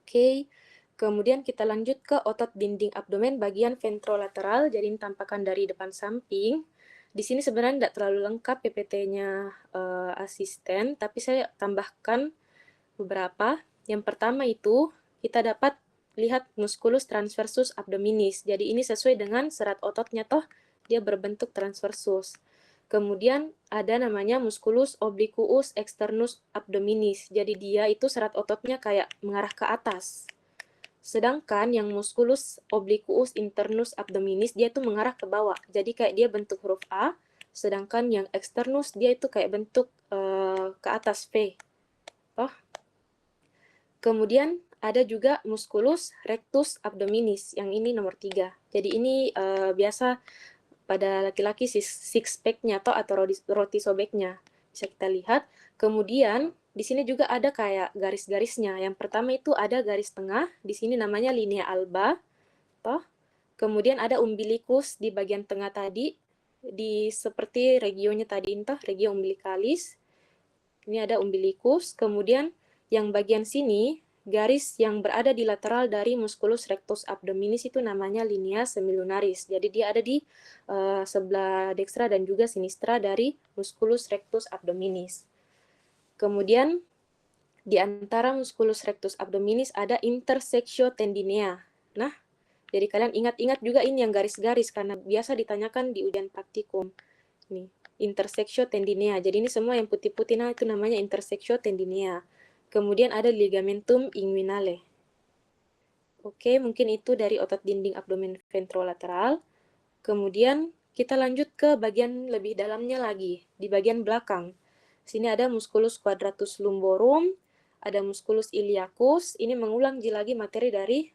Oke, kemudian kita lanjut ke otot dinding abdomen bagian ventrolateral, jadi ini tampakan dari depan samping. Di sini sebenarnya tidak terlalu lengkap PPT-nya asisten, tapi saya tambahkan beberapa. Yang pertama itu, kita dapat lihat musculus transversus abdominis. Jadi ini sesuai dengan serat ototnya toh, dia berbentuk transversus. Kemudian ada namanya musculus obliquus externus abdominis. Jadi dia itu serat ototnya kayak mengarah ke atas. Sedangkan yang musculus obliquus internus abdominis dia itu mengarah ke bawah. Jadi kayak dia bentuk huruf A, sedangkan yang externus dia itu kayak bentuk ke atas V. Oh. Kemudian ada juga musculus rectus abdominis, yang ini nomor 3. Jadi ini biasa pada laki-laki six pack-nya atau roti sobeknya. Bisa kita lihat. Kemudian di sini juga ada kayak garis-garisnya. Yang pertama itu ada garis tengah, di sini namanya linea alba. Toh. Kemudian ada umbilicus di bagian tengah tadi, di seperti regionya tadi toh, regio umbilicalis. Ini ada umbilicus. Kemudian yang bagian sini, garis yang berada di lateral dari musculus rectus abdominis itu namanya linea semilunaris. Jadi dia ada di sebelah dekstra dan juga sinistra dari musculus rectus abdominis. Kemudian di antara musculus rectus abdominis ada intersectio tendinea. Nah, jadi kalian ingat-ingat juga ini yang garis-garis karena biasa ditanyakan di ujian praktikum. Nih, intersectio tendinea. Jadi ini semua yang putih-putih nah itu namanya intersectio tendinea. Kemudian ada ligamentum inguinale. Oke, mungkin itu dari otot dinding abdomen ventrolateral. Kemudian kita lanjut ke bagian lebih dalamnya lagi, di bagian belakang. Sini ada musculus quadratus lumborum, ada musculus iliacus. Ini mengulang lagi materi dari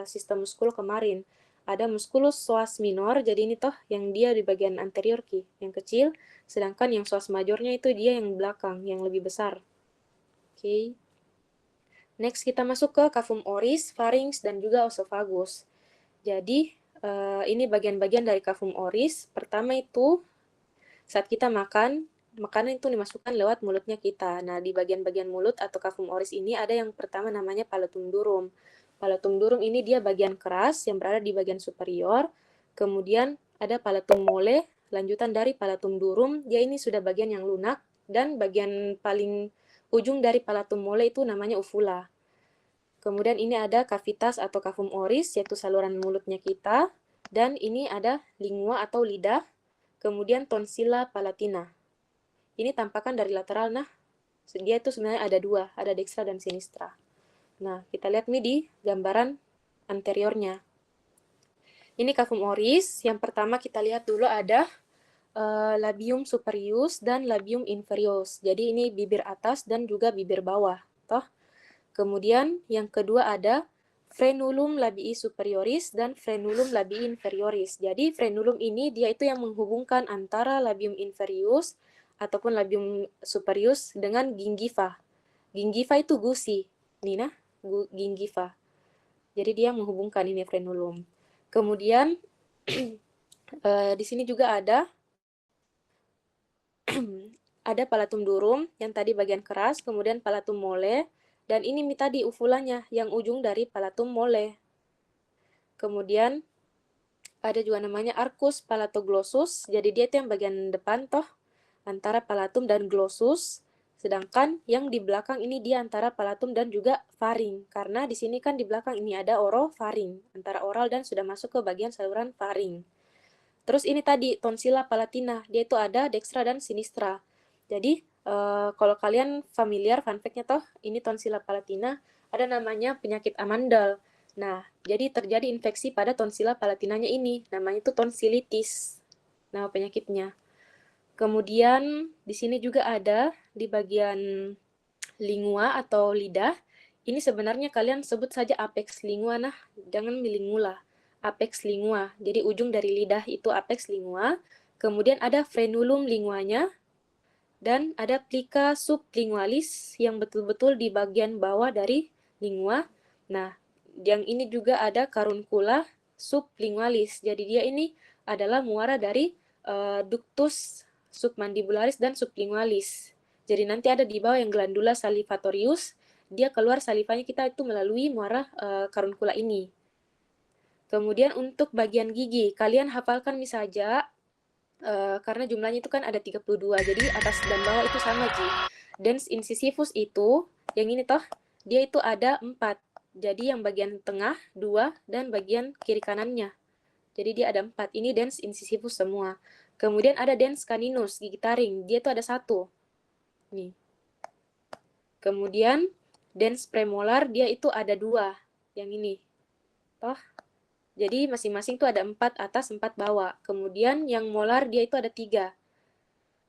sistem muskul kemarin. Ada musculus psoas minor, jadi ini toh yang dia di bagian anterior yang kecil, sedangkan yang psoas majornya itu dia yang belakang, yang lebih besar. Oke. Next kita masuk ke cavum oris, pharynx, dan juga esophagus. Jadi ini bagian-bagian dari cavum oris. Pertama itu saat kita makan, makanan itu dimasukkan lewat mulutnya kita. Nah, di bagian-bagian mulut atau cavum oris ini ada yang pertama namanya palatum durum. Palatum durum ini dia bagian keras yang berada di bagian superior. Kemudian ada palatum mole, lanjutan dari palatum durum, dia ini sudah bagian yang lunak, dan bagian paling ujung dari palatum mole itu namanya uvula. Kemudian ini ada cavitas atau cavum oris, yaitu saluran mulutnya kita. Dan ini ada lingua atau lidah. Kemudian tonsilla palatina. Ini tampakan dari lateral, nah dia itu sebenarnya ada dua, ada dekstra dan sinistra. Nah, kita lihat nih di gambaran anteriornya. Ini cavum oris, yang pertama kita lihat dulu ada labium superius dan labium inferius. Jadi ini bibir atas dan juga bibir bawah. Toh. Kemudian yang kedua ada frenulum labii superioris dan frenulum labii inferioris. Jadi frenulum ini dia itu yang menghubungkan antara labium inferius ataupun labium superius dengan gingiva. Gingiva itu gusi, Nina, gingiva. Jadi dia menghubungkan ini frenulum. Kemudian di sini juga ada palatum durum yang tadi bagian keras, kemudian palatum mole, dan ini tadi uvulanya yang ujung dari palatum mole. Kemudian ada juga namanya arcus palatoglossus, jadi dia itu yang bagian depan toh, antara palatum dan glossus, sedangkan yang di belakang ini dia antara palatum dan juga faring, karena di sini kan di belakang ini ada orofaring, antara oral dan sudah masuk ke bagian saluran faring. Terus ini tadi tonsilla palatina, dia itu ada dekstra dan sinistra. Jadi kalau kalian familiar fun fact-nya toh, ini tonsilla palatina, ada namanya penyakit amandel. Nah, jadi terjadi infeksi pada tonsilla palatinanya ini, namanya itu tonsilitis. Nama penyakitnya. Kemudian di sini juga ada di bagian lingua atau lidah. Ini sebenarnya kalian sebut saja apex lingua, nah jangan lingula. Apex lingua. Jadi ujung dari lidah itu apex lingua. Kemudian ada frenulum linguanya dan ada plica sublingualis yang betul-betul di bagian bawah dari lingua. Nah, yang ini juga ada caruncula sublingualis. Jadi dia ini adalah muara dari ductus submandibularis dan sublingualis. Jadi nanti ada di bawah yang glandula salivatorius dia keluar salivanya kita itu melalui muara karunkula ini. Kemudian untuk bagian gigi, kalian hafalkan saja karena jumlahnya itu kan ada 32, jadi atas dan bawah itu sama, Ji. Dens incisivus itu, yang ini toh, dia itu ada 4. Jadi yang bagian tengah 2 dan bagian kiri kanannya. Jadi dia ada 4. Ini dens incisivus semua. Kemudian ada dens caninus, gigi taring. Dia itu ada 1. Nih. Kemudian dens premolar dia itu ada 2. Yang ini. Toh. Jadi masing-masing itu ada 4 atas, 4 bawah. Kemudian yang molar dia itu ada 3.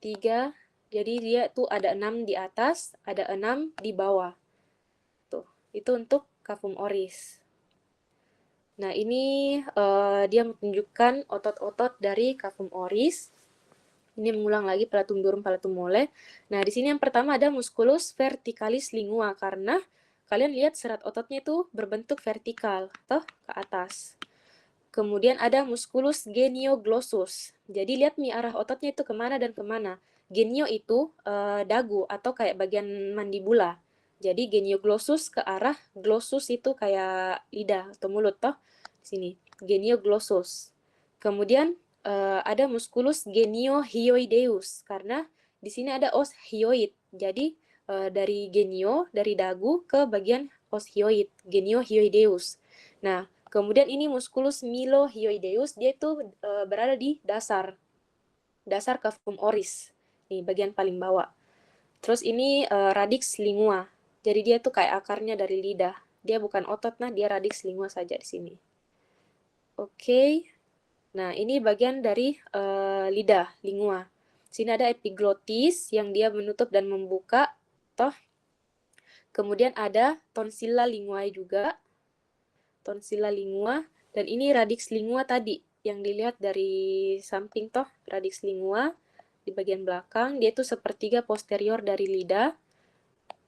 3, jadi dia tuh ada 6 di atas, ada 6 di bawah. Tuh, itu untuk cavum oris. Nah, ini dia menunjukkan otot-otot dari cavum oris. Ini mengulang lagi palatum durum, palatum mole. Nah, di sini yang pertama ada musculus verticalis lingua, karena kalian lihat serat ototnya itu berbentuk vertikal, toh ke atas. Kemudian ada musculus genioglossus. Jadi lihat nih arah ototnya itu kemana dan kemana. Genio itu dagu atau kayak bagian mandibula. Jadi genioglossus ke arah glossus itu kayak lidah atau mulut toh. Sini, genioglossus. Kemudian ada musculus geniohyoideus karena di sini ada os hyoid. Jadi dari genio, dari dagu ke bagian os hyoid, geniohyoideus. Nah, kemudian ini musculus mylohyoideus, dia itu berada di dasar cavum oris. Nih, bagian paling bawah. Terus ini radix lingua. Jadi dia tuh kayak akarnya dari lidah. Dia bukan otot, nah dia radix lingua saja di sini. Oke. Nah, ini bagian dari lidah, lingua. Sini ada epiglottis yang dia menutup dan membuka, toh. Kemudian ada tonsilla linguae juga. Tonsilla lingua, dan ini radix lingua tadi yang dilihat dari samping toh, radix lingua di bagian belakang, dia itu sepertiga posterior dari lidah.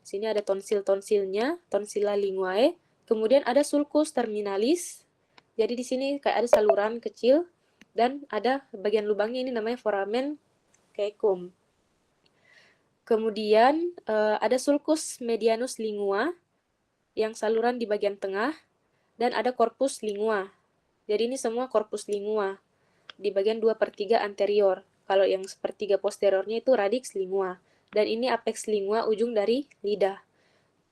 Sini ada tonsil-tonsilnya, tonsilla linguae. Kemudian ada sulcus terminalis. Jadi di sini kayak ada saluran kecil dan ada bagian lubangnya, ini namanya foramen caecum. Kemudian ada sulcus medianus lingua yang saluran di bagian tengah. Dan ada corpus lingua. Jadi ini semua corpus lingua. Di bagian 2/3 anterior. Kalau yang sepertiga posteriornya itu radix lingua. Dan ini apex lingua, ujung dari lidah.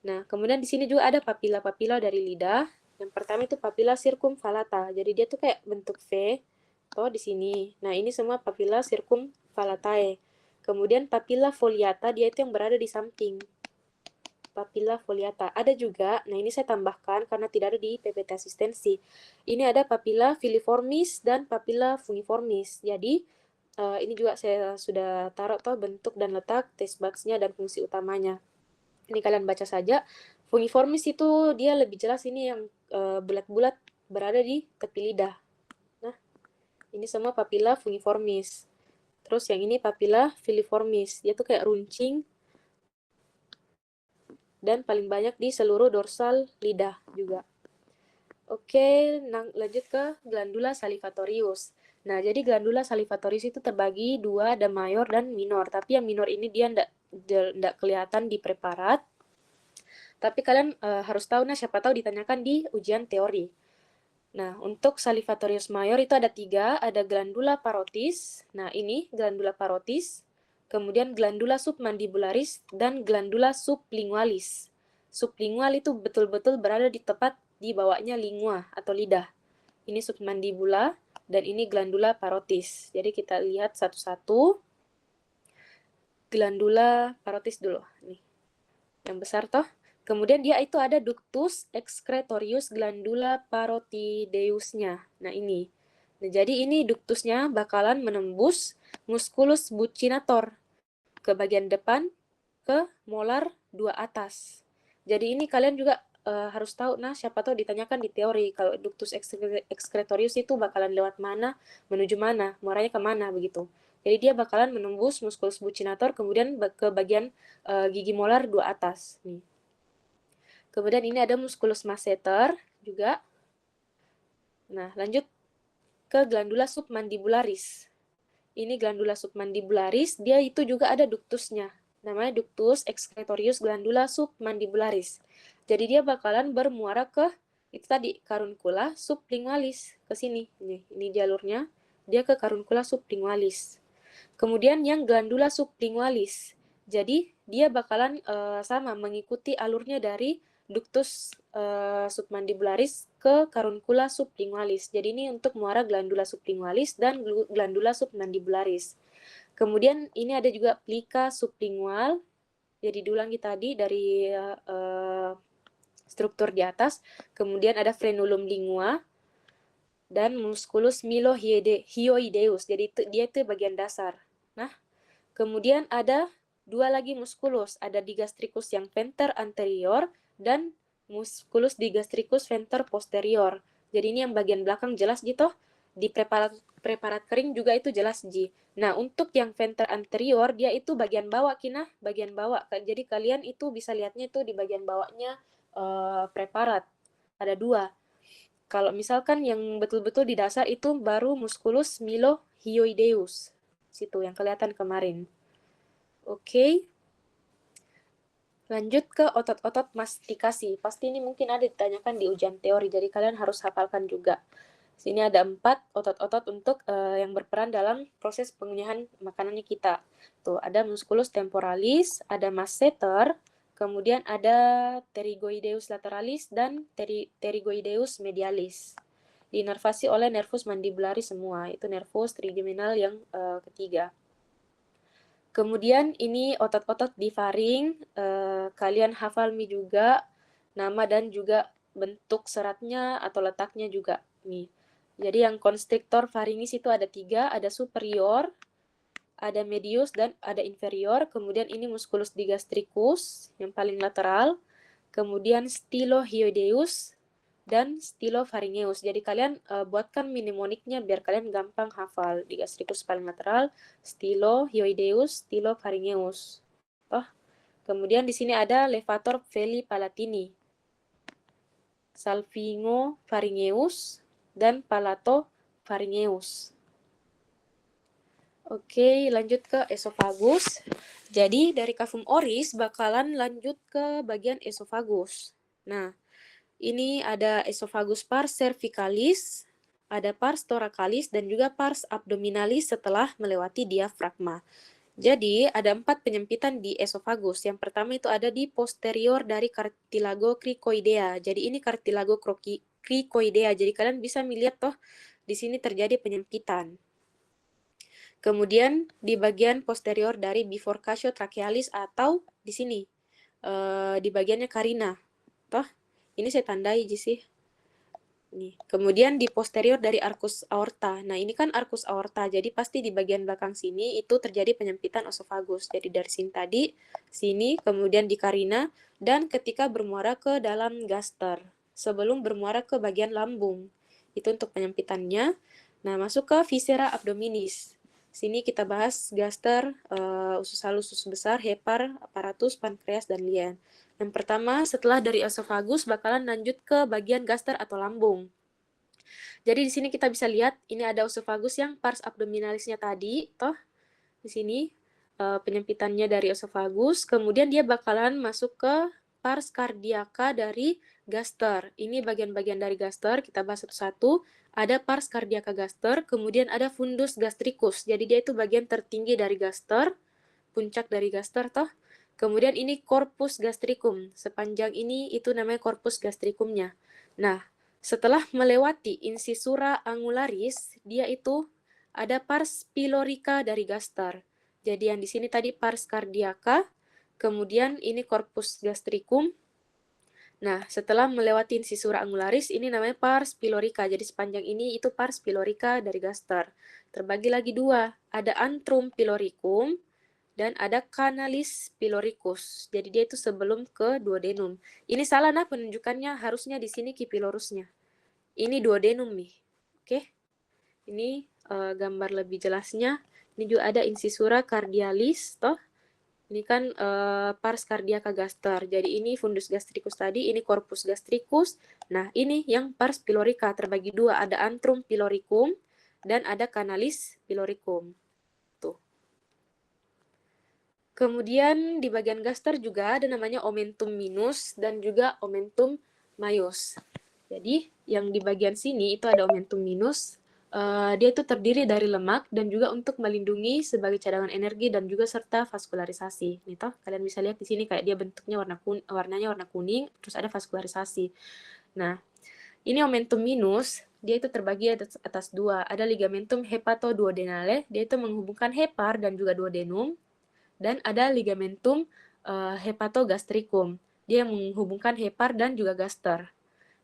Nah, kemudian di sini juga ada papila-papila dari lidah. Yang pertama itu papila circumvallata. Jadi dia tuh kayak bentuk V. Oh, di sini. Nah, ini semua papila circumvallatae. Kemudian papila foliata, dia itu yang berada di samping. Papilla foliata. Ada juga, nah ini saya tambahkan karena tidak ada di PPT asistensi. Ini ada papilla filiformis dan papilla fungiformis. Jadi, ini juga saya sudah taruh toh bentuk dan letak taste buds-nya dan fungsi utamanya. Ini kalian baca saja. Fungiformis itu dia lebih jelas, ini yang bulat-bulat berada di tepi lidah. Nah, ini semua papilla fungiformis. Terus yang ini papilla filiformis. Dia tuh kayak runcing dan paling banyak di seluruh dorsal lidah juga. Oke, lanjut ke glandula salivatorius. Nah, jadi glandula salivatorius itu terbagi 2, ada mayor dan minor. Tapi yang minor ini dia ndak kelihatan di preparat. Tapi kalian harus tahu, nah siapa tahu ditanyakan di ujian teori. Nah, untuk salivatorius mayor itu ada 3, ada glandula parotis. Nah, ini glandula parotis. Kemudian glandula submandibularis dan glandula sublingualis. Sublingual itu betul-betul berada di tepat di bawahnya lingua atau lidah. Ini submandibula dan ini glandula parotis. Jadi kita lihat satu-satu. Glandula parotis dulu. Nih. Yang besar toh. Kemudian dia itu ada ductus excretorius glandula parotideusnya. Nah, ini. Nah, jadi ini duktusnya bakalan menembus musculus buccinator ke bagian depan ke molar 2 atas. Jadi ini kalian juga harus tahu, nah siapa tahu ditanyakan di teori kalau ductus excretorius itu bakalan lewat mana, menuju mana, muaranya ke mana begitu. Jadi dia bakalan menembus musculus buccinator kemudian ke bagian gigi molar 2 atas. Nih. Kemudian ini ada musculus masseter juga. Nah, lanjut ke glandula submandibularis. Ini glandula submandibularis, dia itu juga ada duktusnya. namanya ductus excretorius glandula submandibularis. Jadi dia bakalan bermuara ke itu tadi caruncula sublingualis ke sini. Ini jalurnya, dia ke caruncula sublingualis. Kemudian yang glandula sublingualis. Jadi dia bakalan sama mengikuti alurnya dari ductus submandibularis ke caruncula sublingualis. Jadi ini untuk muara glandula sublingualis dan glandula submandibularis. Kemudian ini ada juga plica sublingual. Jadi diulangi tadi dari struktur di atas. Kemudian ada frenulum lingua dan musculus mylohyoideus. Jadi dia itu bagian dasar. Nah, kemudian ada dua lagi musculus, ada digastricus yang venter anterior dan musculus digastricus venter posterior. Jadi ini yang bagian belakang jelas gitu. Di preparat kering juga itu jelas Ji. Nah, untuk yang venter anterior dia itu bagian bawah Kina, bagian bawah. Jadi kalian itu bisa lihatnya itu di bagian bawahnya preparat. Ada dua. Kalau misalkan yang betul-betul di dasar itu baru musculus mylohyoideus. Situ yang kelihatan kemarin. Oke. Lanjut ke otot-otot mastikasi. Pasti ini mungkin ada ditanyakan di ujian teori, jadi kalian harus hafalkan juga. Sini ada 4 otot-otot untuk yang berperan dalam proses pengunyahan makanannya kita. Tuh, ada musculus temporalis, ada masseter, kemudian ada pterygoideus lateralis dan pterygoideus medialis. Diinervasi oleh nervus mandibularis semua, itu nervus trigeminal yang ketiga. Kemudian ini otot-otot di faring, kalian hafal juga nama dan juga bentuk seratnya atau letaknya juga nih. Jadi yang constrictor faringis itu ada 3, ada superior, ada medius dan ada inferior. Kemudian ini musculus digastricus yang paling lateral, kemudian stylohyoideus dan stylopharyngeus. Jadi kalian buatkan mnemoniknya biar kalian gampang hafal. Digastricus paling lateral, stylohyoideus, stylopharyngeus. Kemudian di sini ada levator veli palatini, salpingopharyngeus dan palatopharyngeus. Oke, lanjut ke esofagus. Jadi dari cavum oris bakalan lanjut ke bagian esofagus. Nah, ini ada esofagus pars cervicalis, ada pars thoracalis, dan juga pars abdominalis setelah melewati diafragma. Jadi, ada 4 penyempitan di esofagus. Yang pertama itu ada di posterior dari cartilago cricoidea. Jadi, ini cartilago cricoidea. Jadi, kalian bisa melihat toh, di sini terjadi penyempitan. Kemudian, di bagian posterior dari bifurcatio trachealis atau di sini, di bagiannya carina. Toh, ini saya tandai sih. Nih. Kemudian di posterior dari arcus aorta. Nah, ini kan arcus aorta, jadi pasti di bagian belakang sini itu terjadi penyempitan esofagus. Jadi dari sini tadi, sini, kemudian di carina, dan ketika bermuara ke dalam gaster, sebelum bermuara ke bagian lambung. Itu untuk penyempitannya. Nah, masuk ke viscera abdominis. Sini kita bahas gaster, usus halus, usus besar, hepar, apparatus, pankreas, dan lien. Yang pertama, setelah dari esofagus bakalan lanjut ke bagian gaster atau lambung. Jadi di sini kita bisa lihat ini ada esofagus yang pars abdominalisnya tadi, toh di sini penyempitannya dari esofagus. Kemudian dia bakalan masuk ke pars cardiaca dari gaster. Ini bagian-bagian dari gaster, kita bahas satu-satu. Ada pars cardiaca gaster, kemudian ada fundus gastricus. Jadi dia itu bagian tertinggi dari gaster, puncak dari gaster toh. Kemudian ini corpus gastricum. Sepanjang ini itu namanya corpus gastricumnya. Nah, setelah melewati incisura angularis, dia itu ada pars pylorica dari gaster. Jadi yang di sini tadi pars cardiaca, kemudian ini corpus gastricum. Nah, setelah melewati incisura angularis, ini namanya pars pylorica. Jadi sepanjang ini itu pars pylorica dari gaster. Terbagi lagi dua, ada antrum pyloricum, dan ada canalis pyloricus. Jadi dia itu sebelum ke duodenum. Ini salah nah penunjukannya, harusnya di sini kipilorusnya. Ini duodenum nih. Oke. Ini gambar lebih jelasnya. Ini juga ada incisura cardialis toh. Ini kan pars cardiaca gaster. Jadi ini fundus gastricus tadi, ini corpus gastricus. Nah, ini yang pars pylorica terbagi dua, ada antrum pyloricum dan ada canalis pyloricum. Kemudian di bagian gaster juga ada namanya omentum minus dan juga omentum maius. Jadi yang di bagian sini itu ada omentum minus, dia itu terdiri dari lemak dan juga untuk melindungi sebagai cadangan energi dan juga serta vaskularisasi. Nih toh, kalian bisa lihat di sini kayak dia bentuknya warnanya warna kuning, terus ada vaskularisasi. Nah, ini omentum minus, dia itu terbagi atas dua. Ada ligamentum hepatoduodenale, dia itu menghubungkan hepar dan juga duodenum, dan ada ligamentum hepatogastricum, dia yang menghubungkan hepar dan juga gaster.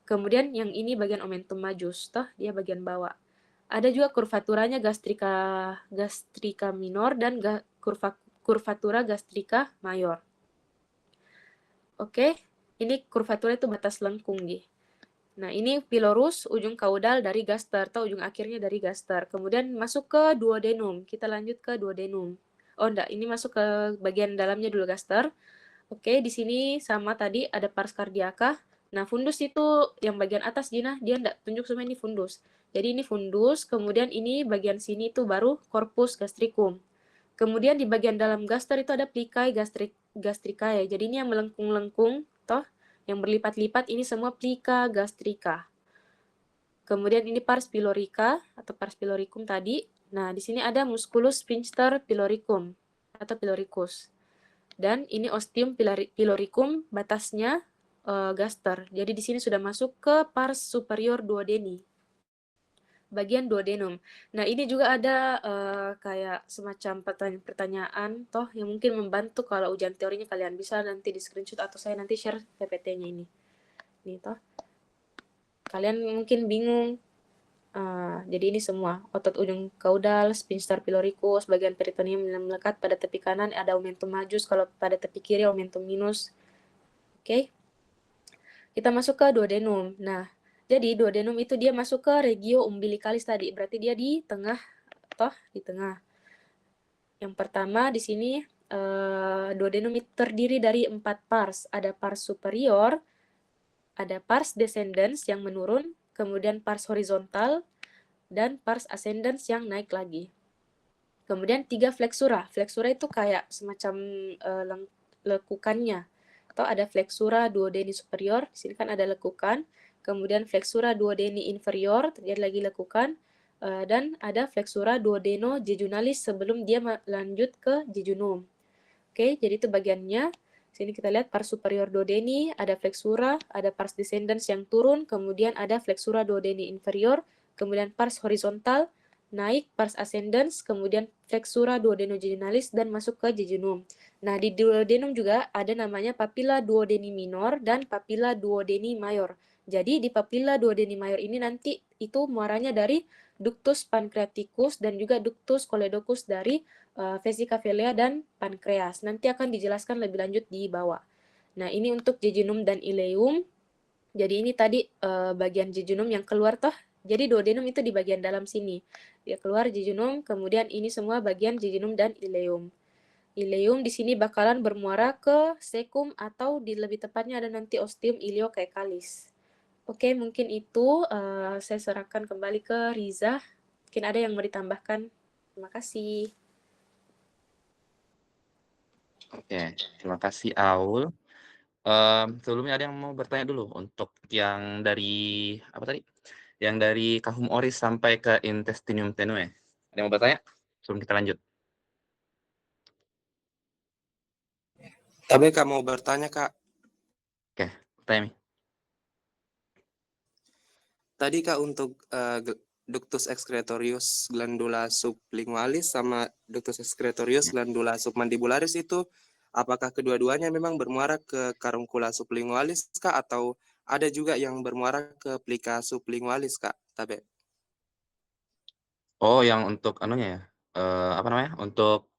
Kemudian yang ini bagian omentum majus, toh dia bagian bawah. Ada juga kurvaturanya gastrika minor dan kurvatura gastrika mayor. Oke, ini kurvatura itu batas lengkung nih. Nah, ini pilorus, ujung kaudal dari gaster, atau ujung akhirnya dari gaster. Kemudian masuk ke duodenum. Kita lanjut ke duodenum. Oh, enggak, ini masuk ke bagian dalamnya dulu gaster. Oke, di sini sama tadi ada pars cardiaca. Nah, fundus itu yang bagian atas, Jina, dia enggak tunjuk semua ini fundus. Jadi ini fundus, kemudian ini bagian sini itu baru corpus gastricum. Kemudian di bagian dalam gaster itu ada plicae gastricae. Jadi ini yang melengkung-lengkung, toh, yang berlipat-lipat ini semua plica gastrica. Kemudian ini pars pylorica atau pars pyloricum tadi. Nah, di sini ada musculus sphincter pyloricum atau pyloricus. Dan ini ostium pyloricum, batasnya gaster. Jadi di sini sudah masuk ke pars superior duodeni, bagian duodenum. Nah, ini juga ada kayak semacam pertanyaan toh yang mungkin membantu kalau ujian teorinya kalian bisa nanti di screenshot atau saya nanti share PPT-nya ini. Nih toh. Kalian mungkin bingung. Jadi ini semua otot ujung kaudal, sphincter pyloricus, bagian peritoneum yang melekat pada tepi kanan ada omentum majus, kalau pada tepi kiri omentum minus. Oke. Kita masuk ke duodenum. Nah, jadi duodenum itu dia masuk ke regio umbilicalis tadi, berarti dia di tengah, toh di tengah. Yang pertama di sini duodenum itu terdiri dari 4 pars. Ada pars superior, ada pars descendens yang menurun, kemudian pars horizontal, dan pars ascendens yang naik lagi. Kemudian 3 flexura. Flexura itu kayak semacam lekukannya. Atau ada flexura duodeni superior, di sini kan ada lekukan. Kemudian flexura duodeni inferior, terjadi lagi lekukan. Dan ada flexura duodeno jejunalis sebelum dia lanjut ke jejunum. Oke, jadi itu bagiannya. Sini kita lihat pars superior duodeni, ada flexura, ada pars descendens yang turun, kemudian ada flexura duodeni inferior, kemudian pars horizontal, naik pars ascendens, kemudian flexura duodenojejunnalis dan masuk ke jejunum. Nah, di duodenum juga ada namanya papilla duodeni minor dan papilla duodeni mayor. Jadi di papilla duodeni mayor ini nanti itu muaranya dari ductus pancreaticus dan juga ductus choledochus dari vesica velea dan pankreas. Nanti akan dijelaskan lebih lanjut di bawah. Nah, ini untuk jejunum dan ileum. Jadi ini tadi bagian jejunum yang keluar toh. Jadi duodenum itu di bagian dalam sini. Dia keluar jejunum, kemudian ini semua bagian jejunum dan ileum. Ileum di sini bakalan bermuara ke cecum atau di lebih tepatnya ada nanti ostium iliocaecalis. Oke, mungkin itu saya serahkan kembali ke Riza. Mungkin ada yang mau ditambahkan. Terima kasih. Oke, terima kasih Aul. Sebelumnya ada yang mau bertanya dulu untuk yang dari apa tadi? Yang dari kahum oris sampai ke intestinium tenue. Ada yang mau bertanya? Sebelum kita lanjut. Tapi Kak mau bertanya Kak. Oke, bertanya. Tadi Kak untuk ductus excretorius glandula sublingualis sama ductus excretorius glandula submandibularis itu apakah kedua-duanya memang bermuara ke karunkula sublingualis Kak atau ada juga yang bermuara ke plica sublingualis Kak? Tabe. Oh, yang untuk anunya ya? Apa namanya? Untuk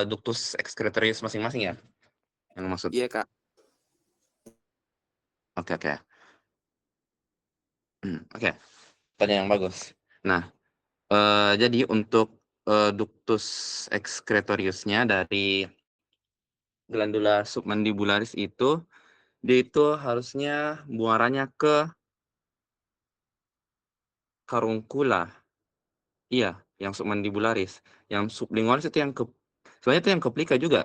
ductus excretorius masing-masing ya? Yang maksud. Iya Kak. Oke, oke. Oke. Pertanyaan yang bagus. Nah, jadi untuk ductus excretoriusnya dari glandula submandibularis itu, dia itu harusnya muaranya ke karunkula. Iya, yang submandibularis. Yang sublingualis itu yang sebenarnya itu yang ke plica juga.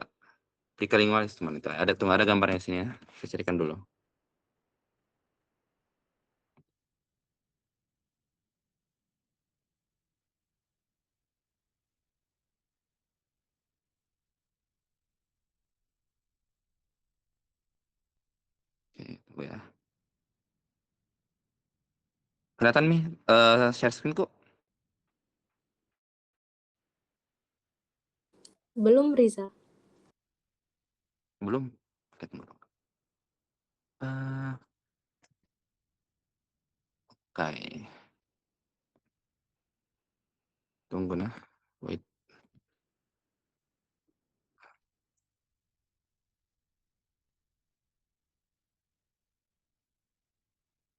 plika lingualis teman itu. Ada gambarnya sini ya. Saya carikan dulu. Oke, tunggu ya. Kelihatan nih share screen kok? Belum, Riza. Belum? Oke, tunggu. Oke. Tunggu nah. Wait.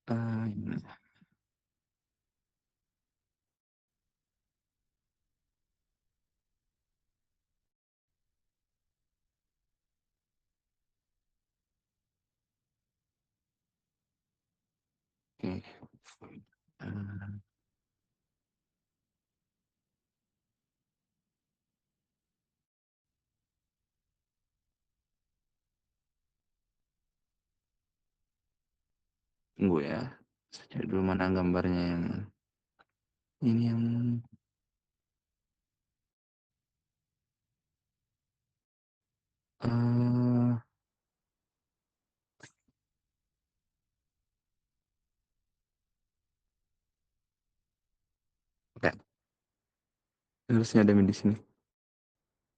Ini. Oke. Tunggu ya. Saya cari dulu mana gambarnya yang ini yang oke. Harusnya ada di sini.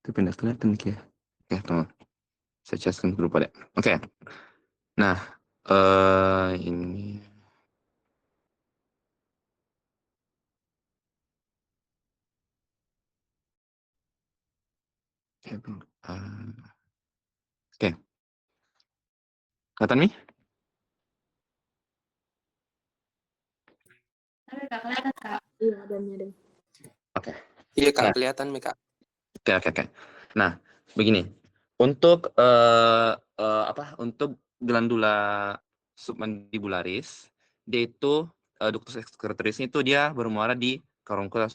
Tapi tidak kelihatan nih ya. Oke, tunggu. Saya caskan dulu pada. Oke. Nah, ini. Oke. Kelihatan nih? Kelihatan, Kak. Iya, ada. Oke. Iya Kak, Nah. kelihatan nih Kak. Oke. Nah, begini. Untuk untuk glandula submandibularis, dia itu ductus excretorisnya itu dia bermuara di caruncula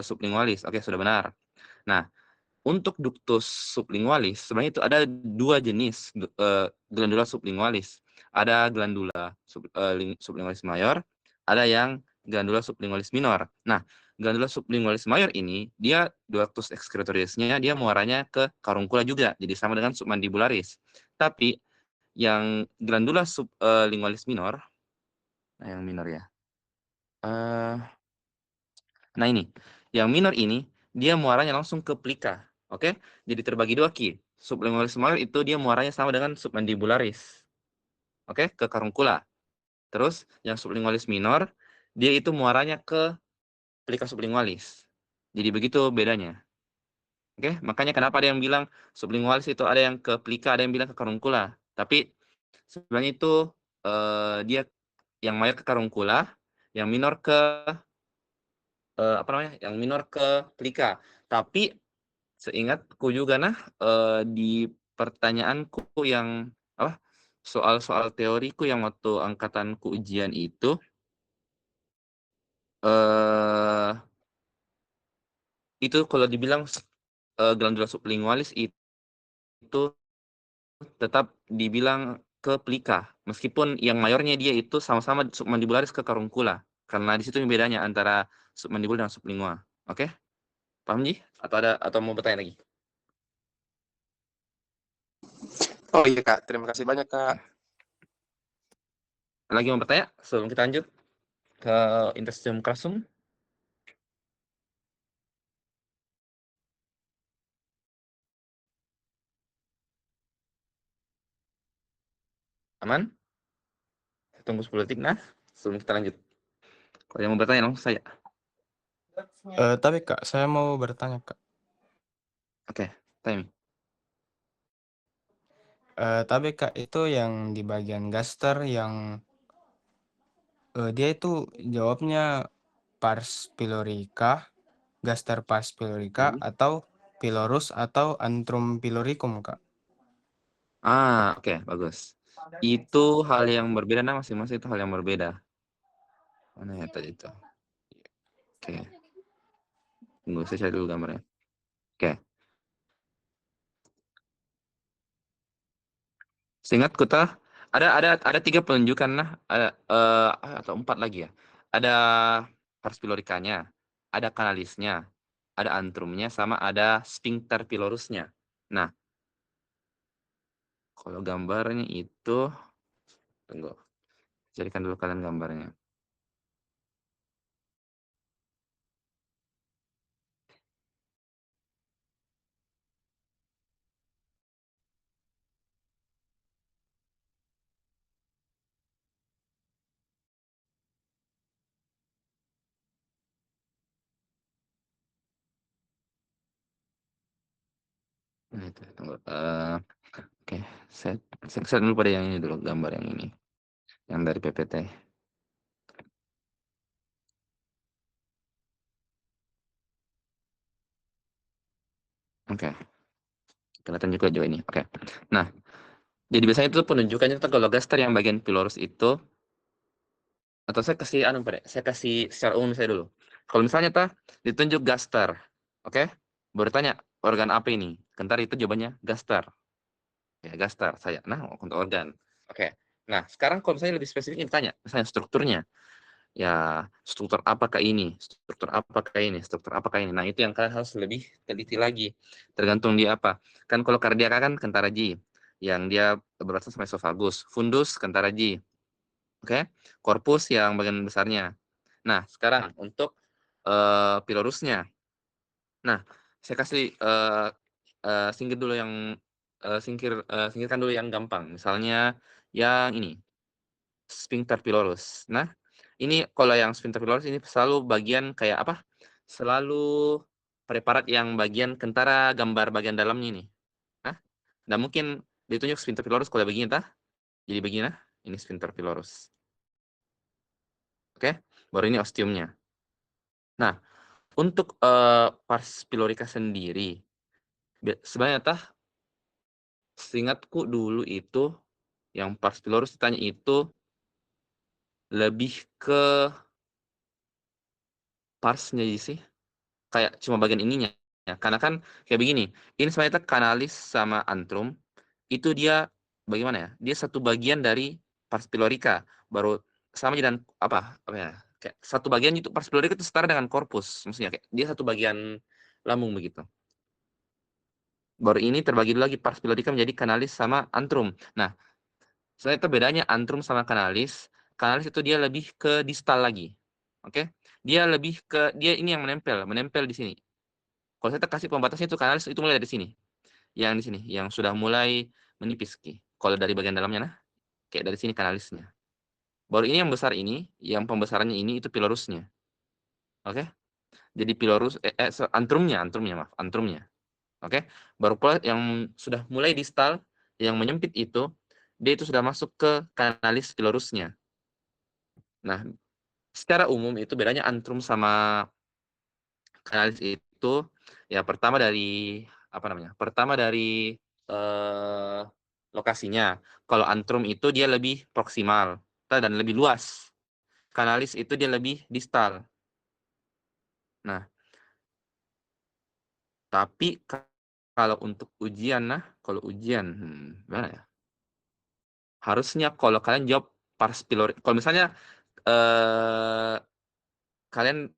sublingualis. Oke, sudah benar. Nah, untuk ductus sublingualis sebenarnya itu ada dua jenis glandula sublingualis. Ada glandula sublingualis mayor, ada yang glandula sublingualis minor. Nah, glandula sublingualis mayor ini dia ductus excretorisnya dia muaranya ke caruncula juga, jadi sama dengan submandibularis. Tapi yang glandula sublingualis minor, nah yang minor ya. Nah ini, yang minor ini dia muaranya langsung ke plika, oke? Jadi terbagi dua ki. Sublingualis mayor itu dia muaranya sama dengan submandibularis, oke? Ke caruncula. Terus yang sublingualis minor dia itu muaranya ke plika sublingualis. Jadi begitu bedanya. Oke, makanya kenapa ada yang bilang sublingualis itu ada yang ke plika, ada yang bilang ke caruncula. Tapi sebenarnya itu dia yang mayor ke caruncula, yang minor ke yang minor ke plika. Tapi seingatku juga di pertanyaanku yang soal-soal teoriku yang waktu angkatanku ujian itu kalau dibilang glandula sublingualis itu tetap dibilang ke plika, meskipun yang mayornya dia itu sama-sama submandibularis ke caruncula, karena di situ yang bedanya antara submandibul dan sublingual. Oke? Paham Ji? Atau mau bertanya lagi? Oh iya Kak, terima kasih banyak Kak. Lagi mau bertanya sebelum kita lanjut ke interstitium classroom? Aman? Saya tunggu 10 detik sebelum kita lanjut. Kalau yang mau bertanya langsung saya. Tapi Kak, saya mau bertanya Kak. Oke, time. Tapi Kak, itu yang di bagian gaster yang dia itu jawabnya pars pylorica, gaster pars pylorica, atau pylorus atau antrum pyloricum Kak. Oke, bagus. Itu hal yang berbeda masing-masing itu hal yang berbeda. Mana ya tadi itu? Oke. Tunggu, saya cari dulu gambarnya. Oke. Seingatku tah ada 3 penunjukan nah, atau 4 lagi ya. Ada pars pilorikanya, ada kanalisnya, ada antrumnya, sama ada sphincter pylorusnya. Nah, kalau gambarnya itu tunggu, carikan dulu kalian gambarnya. Nah, itu tunggu. Oke, saya dulu pada yang ini dulu, gambar yang ini, yang dari PPT. Oke, kelihatan juga ini. Oke. Nah, jadi biasanya itu penunjukannya tuh kalau gaster yang bagian pylorus itu, atau saya kasih saya kasih secara umum saya dulu. Kalau misalnya ditunjuk gaster, oke? Baru tanya organ apa ini? Kentar itu jawabannya gaster. Ya, gaster saya. Nah, untuk organ. Oke. Nah, sekarang kalau misalnya lebih spesifik ditanya, misalnya strukturnya. Ya, struktur apakah ini? Struktur apakah ini? Struktur apakah ini? Nah, itu yang kalian harus lebih teliti lagi. Tergantung dia apa. Kan kalau kardiaka kan kentaraji, yang dia berasal sama esofagus. Fundus kentaraji. Oke, korpus yang bagian besarnya. Nah, sekarang untuk pylorusnya. Nah, saya kasih singkirkan dulu yang gampang. Misalnya yang ini, sphincter pylorus. Nah, ini kalau yang sphincter pylorus ini selalu bagian kayak apa? Selalu preparat yang bagian kentara gambar bagian dalamnya ini. Nah, dan mungkin ditunjuk sphincter pylorus kalau begini jadi begini ini sphincter pylorus. Oke, baru ini ostiumnya. Nah, untuk pars pylorica sendiri, sebenarnya seingatku dulu itu yang pars pylorus ditanya itu lebih ke parsnya sih, kayak cuma bagian ininya. Ya, karena kan kayak begini, ini sebenarnya kanalis sama antrum itu dia bagaimana ya? Dia satu bagian dari pars pylorica, baru sama dengan apa ya? Kayak satu bagian itu pars pylorica itu setara dengan korpus, maksudnya kayak dia satu bagian lambung begitu. Baru ini terbagi lagi pars pylorica menjadi kanalis sama antrum. Nah, sebenarnya itu bedanya antrum sama kanalis. Kanalis itu dia lebih ke distal lagi. Oke? Dia lebih ke dia ini yang menempel di sini. Kalau saya kasih pembatasnya itu kanalis itu mulai dari sini. Yang di sini, yang sudah mulai menipis. Kalau dari bagian dalamnya kayak dari sini kanalisnya. Baru ini yang besar ini, yang pembesarannya ini itu pylorusnya. Oke? Jadi pylorus antrumnya. Oke? Baru pula yang sudah mulai distal, yang menyempit itu, dia itu sudah masuk ke kanalis pylorusnya. Nah, secara umum itu bedanya antrum sama kanalis itu ya pertama dari Pertama dari lokasinya. Kalau antrum itu dia lebih proksimal dan lebih luas. Kanalis itu dia lebih distal. Nah, tapi kalau untuk ujian gimana ya? Harusnya kalau kalian jawab pars pylorica, kalau misalnya kalian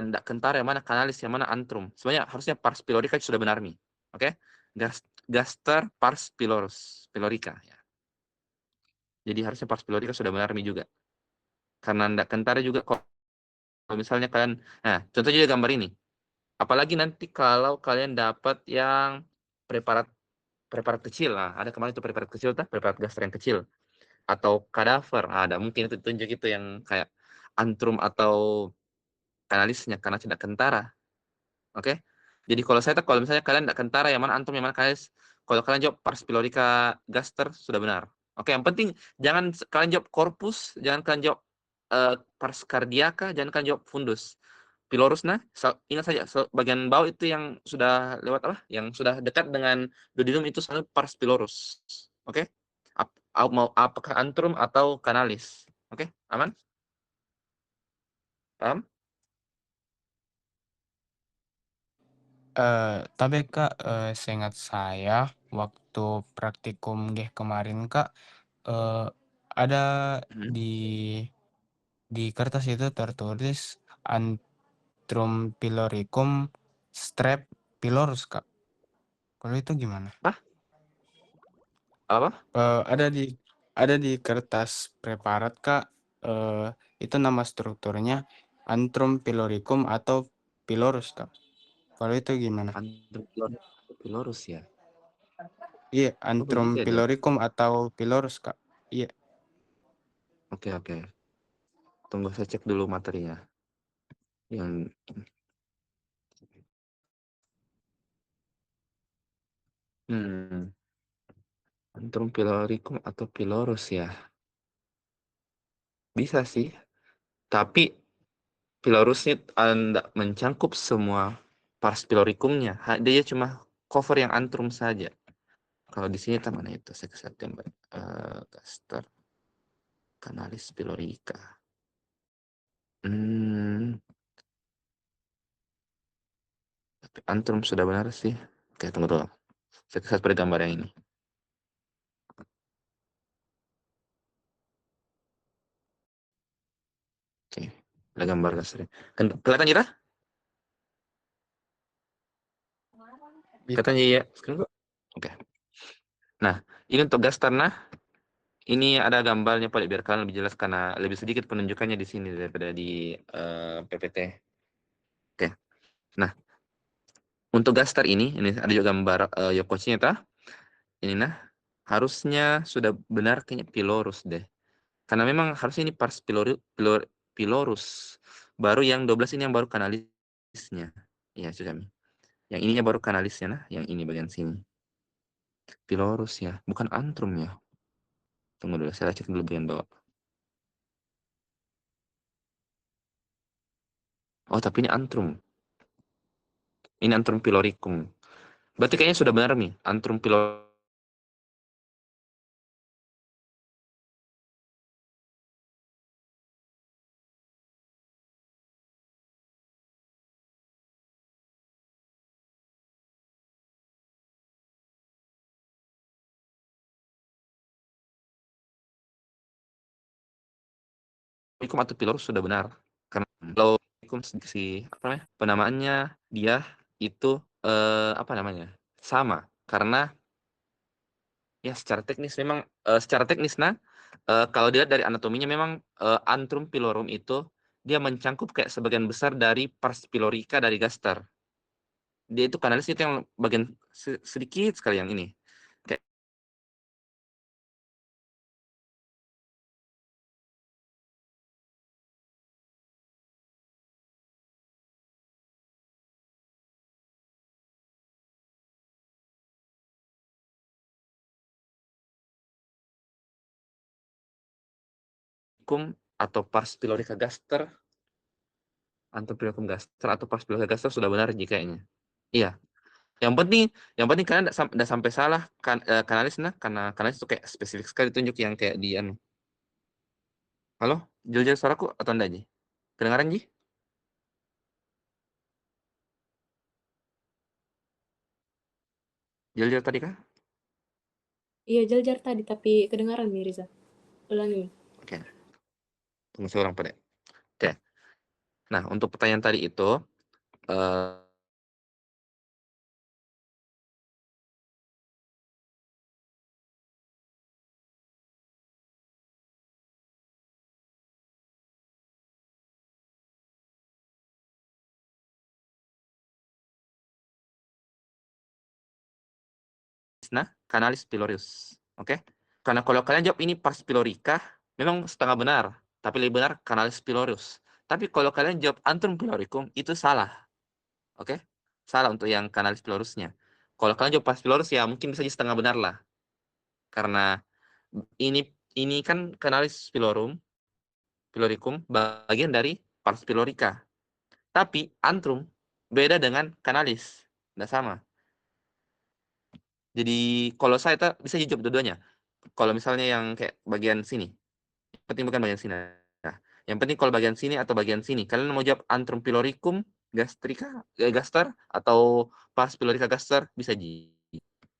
nggak kentar yang mana kanalis, yang mana antrum. Sebenarnya harusnya pars pylorica sudah benar nih. Oke? Gaster pars pylorica ya. Jadi harusnya pars pylorica sudah benar nih juga. Karena nggak kentar juga kalau misalnya kalian, nah contoh juga gambar ini. Apalagi nanti kalau kalian dapat yang preparat preparat kecil, ada kemarin itu preparat kecil preparat gaster yang kecil atau kadaver, ada mungkin itu tunjuk itu yang kayak antrum atau kanalisnya karena tidak kentara. Oke. Jadi kalau misalnya kalian tidak kentara yang mana antrum yang mana kanalis, kalau kalian jawab pars pylorica gaster sudah benar. Oke, yang penting jangan kalian jawab korpus, jangan kalian jawab pars cardiaca, jangan kalian jawab fundus. Pylorus ingat saja bagian bawah itu yang sudah lewat yang sudah dekat dengan duodenum itu selalu pars pylorus. Oke? Mau apakah antrum atau kanalis. Oke? Aman? Paham? Tapi Kak, seingat saya waktu waktu praktikum kemarin Kak, ada di kertas itu tertulis Antrum piloricum strep pylorus Kak. Kalau itu gimana? Apa? Ada di kertas preparat Kak, itu nama strukturnya Antrum piloricum atau pylorus Kak. Kalau itu gimana? Antrum pylorus ya? Iya, begitu Antrum ya dia? piloricum atau pylorus Kak. Iya. Oke. Tunggu saya cek dulu materinya. Yang Antrum piloricum atau pylorus ya? Bisa sih. Tapi pylorusnya tidak mencangkup semua pars piloricumnya. Dia cuma cover yang antrum saja. Kalau di sini mana itu? Saya kasih gambar. Gaster canalis pylorica. Tapi antrum sudah benar sih. Oke, tunggu. Saya kasih pada gambar yang ini. Oke, ada gambar gasternya. Kelihatan Jira? Kelihatan ya? Oke. Nah, ini untuk gaster. Nah, ini ada gambarnya Pak, biar kalian lebih jelas karena lebih sedikit penunjukannya di sini daripada di PPT. Oke. Nah, untuk gaster ini ada juga gambar Yokochinya ta. Ini harusnya sudah benar kayaknya pylorus deh. Karena memang harusnya ini pars pylorus. Baru yang 12 ini yang baru kanalisnya. Ya, sudah. Yang ininya baru kanalisnya yang ini bagian sini. Pylorus ya, bukan antrum ya. Tunggu dulu, saya cek dulu bagian bawah. Oh, tapi ini antrum. Ini antrum pyloricum. Berarti kayaknya sudah benar nih, antrum pyloricum atau pylorus sudah benar. Karena kalau si penamaannya dia itu sama karena ya secara teknis memang kalau dilihat dari anatominya memang antrum pylorum itu dia mencangkup kayak sebagian besar dari pars pylorica dari gaster. Dia itu kanalis itu yang bagian sedikit sekali yang ini. Kayak atau pars pylorica gaster, antrum pyloricum gaster atau pars pylorica gaster sudah benar kayaknya. Iya. Yang penting kalian udah sampai salah kanalis karena kanalis itu kayak spesifik sekali tunjuk yang kayak di Halo, jelas suaraku atau enggak Ji? Kedengaran Ji? Jelas tadi kah? Iya, Jar tadi, tapi kedengaran nih, Riza. Ulangi. Oke. Tunggu saya ulang pada. Oke. Nah, untuk pertanyaan tadi itu canalis pylorus. Oke? Karena kalau kalian jawab ini pars pylorica, memang setengah benar, tapi lebih benar canalis pylorus. Tapi kalau kalian jawab antrum pyloricum, itu salah. Oke? Salah untuk yang canalis pylorusnya. Kalau kalian jawab pars pylorus ya mungkin bisa jadi setengah benar lah. Karena ini kan canalis pyloricum bagian dari pars pylorica. Tapi antrum beda dengan canalis. Tidak sama. Jadi kalau saya bisa jawab dua-duanya. Kalau misalnya yang kayak bagian sini, penting bukan bagian sini. Nah, yang penting kalau bagian sini atau bagian sini, kalian mau jawab antrum pyloricum gaster atau pars pylorica gaster bisa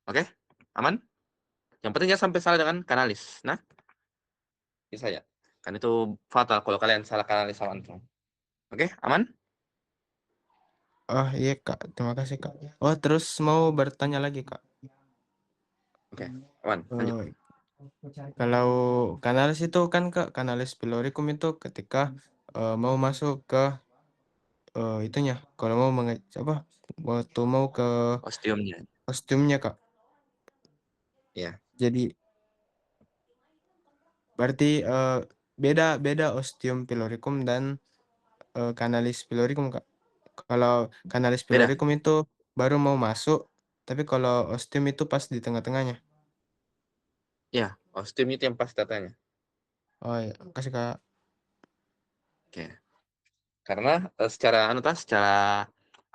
Oke? Aman? Yang penting jangan sampai salah dengan kanalis. Nah, bisa ya. Kan itu fatal kalau kalian salah kanalis sama antrum. Oke, aman? Oh iya Kak, terima kasih Kak. Oh terus mau bertanya lagi Kak. Oke, aman. Lanjut. Eh, Kalau kanalis itu kan Kak, kanalis piloricum itu ketika mau masuk ke itunya, kalau mau apa, waktu mau ke Ostiumnya. ostiumnya Kak. Ya. Jadi berarti beda ostium piloricum dan kanalis piloricum Kak. Kalau kanalis Beda. piloricum itu baru mau masuk, tapi kalau ostium itu pas di tengah-tengahnya. Ya, ostium itu yang pas datanya. Oh iya, kasih Kak. Oke. Karena secara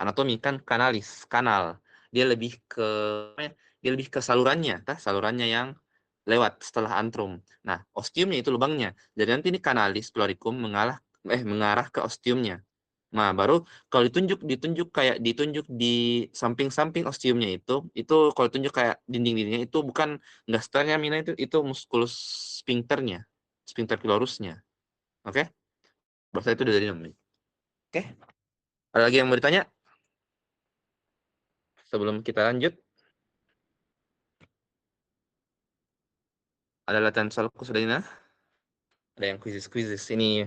anatomi kan kanalis, kanal. Dia lebih ke salurannya, salurannya yang lewat setelah antrum. Nah, ostiumnya itu lubangnya. Jadi nanti ini kanalis piloricum mengarah ke ostiumnya. Nah, baru kalau ditunjuk di samping-samping ostiumnya itu kalau ditunjuk kayak dinding-dindingnya itu bukan enggak setelahnya mina itu muskulus sphincternya, sphincter pilorusnya. Oke? Bahasa itu dari namanya. Oke? Ada lagi yang mau ditanya? Sebelum kita lanjut, ada latihan soal khusus dari Dina? Ada yang kuisis-kuisis ini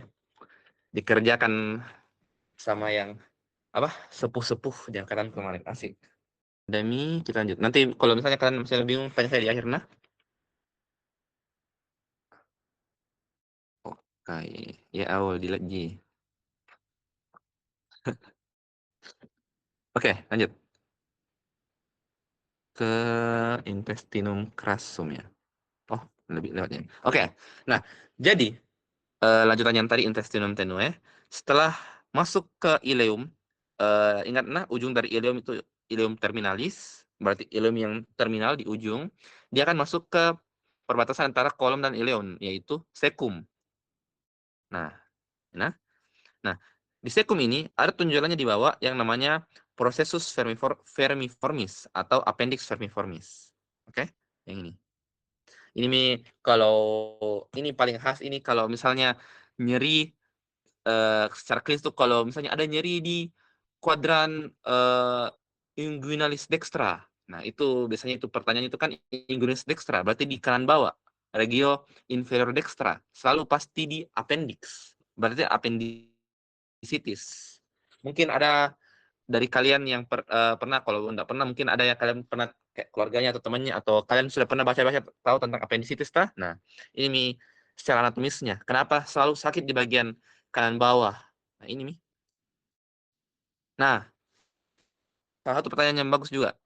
dikerjakan sama yang apa? Sepuh-sepuh di angkatan kemarin. Asik. Demi kita lanjut. Nanti kalau misalnya kalian masih bingung, tanya saya di akhir nah. Oke, ya awal dilihat Ji. Oke, lanjut ke intestinum crassum ya. Oh, lebih lewatnya. Oke. Nah, jadi lanjutan yang tadi intestinum tenue, setelah masuk ke ileum, ingat nah ujung dari ileum itu ileum terminalis, berarti ileum yang terminal di ujung, dia akan masuk ke perbatasan antara kolom dan ileum, yaitu cecum. Nah, nah, nah di cecum ini ada tunjulannya di bawah yang namanya processus vermiformis atau appendix vermiformis. Oke, yang ini. Ini kalau ini paling khas ini kalau misalnya nyeri secara klinis tuh kalau misalnya ada nyeri di kuadran inguinalis dextra. Nah, itu biasanya itu pertanyaannya itu kan inguinalis dextra, berarti di kanan bawah, regio inferior dextra, selalu pasti di appendix. Berarti appendicitis. Mungkin ada dari kalian yang pernah, kalau enggak pernah mungkin ada yang kalian pernah kayak keluarganya atau temannya atau kalian sudah pernah baca-baca tahu tentang appendicitis tah? Nah, ini secara anatomisnya. Kenapa selalu sakit di bagian kanan bawah? Nah, ini Mi. Nah, salah satu pertanyaan yang bagus juga.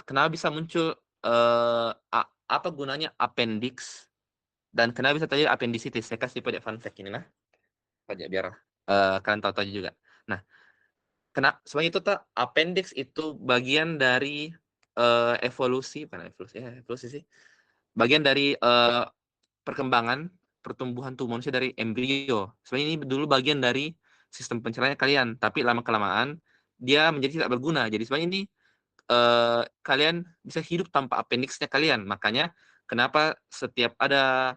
Kenapa bisa muncul apa gunanya appendix dan kenapa bisa terjadi appendicitis? Saya kasih pajak fun fact ini nah. Pajak biar kalian tahu juga. Nah, sebenarnya itu appendix itu bagian dari evolusi, bukan evolusi ya, evolusi sih. Bagian dari perkembangan pertumbuhan tubuh manusia dari embrio. Sebenarnya ini dulu bagian dari sistem pencernaan kalian, tapi lama-kelamaan dia menjadi tidak berguna. Jadi sebenarnya ini kalian bisa hidup tanpa appendixnya kalian. Makanya kenapa setiap ada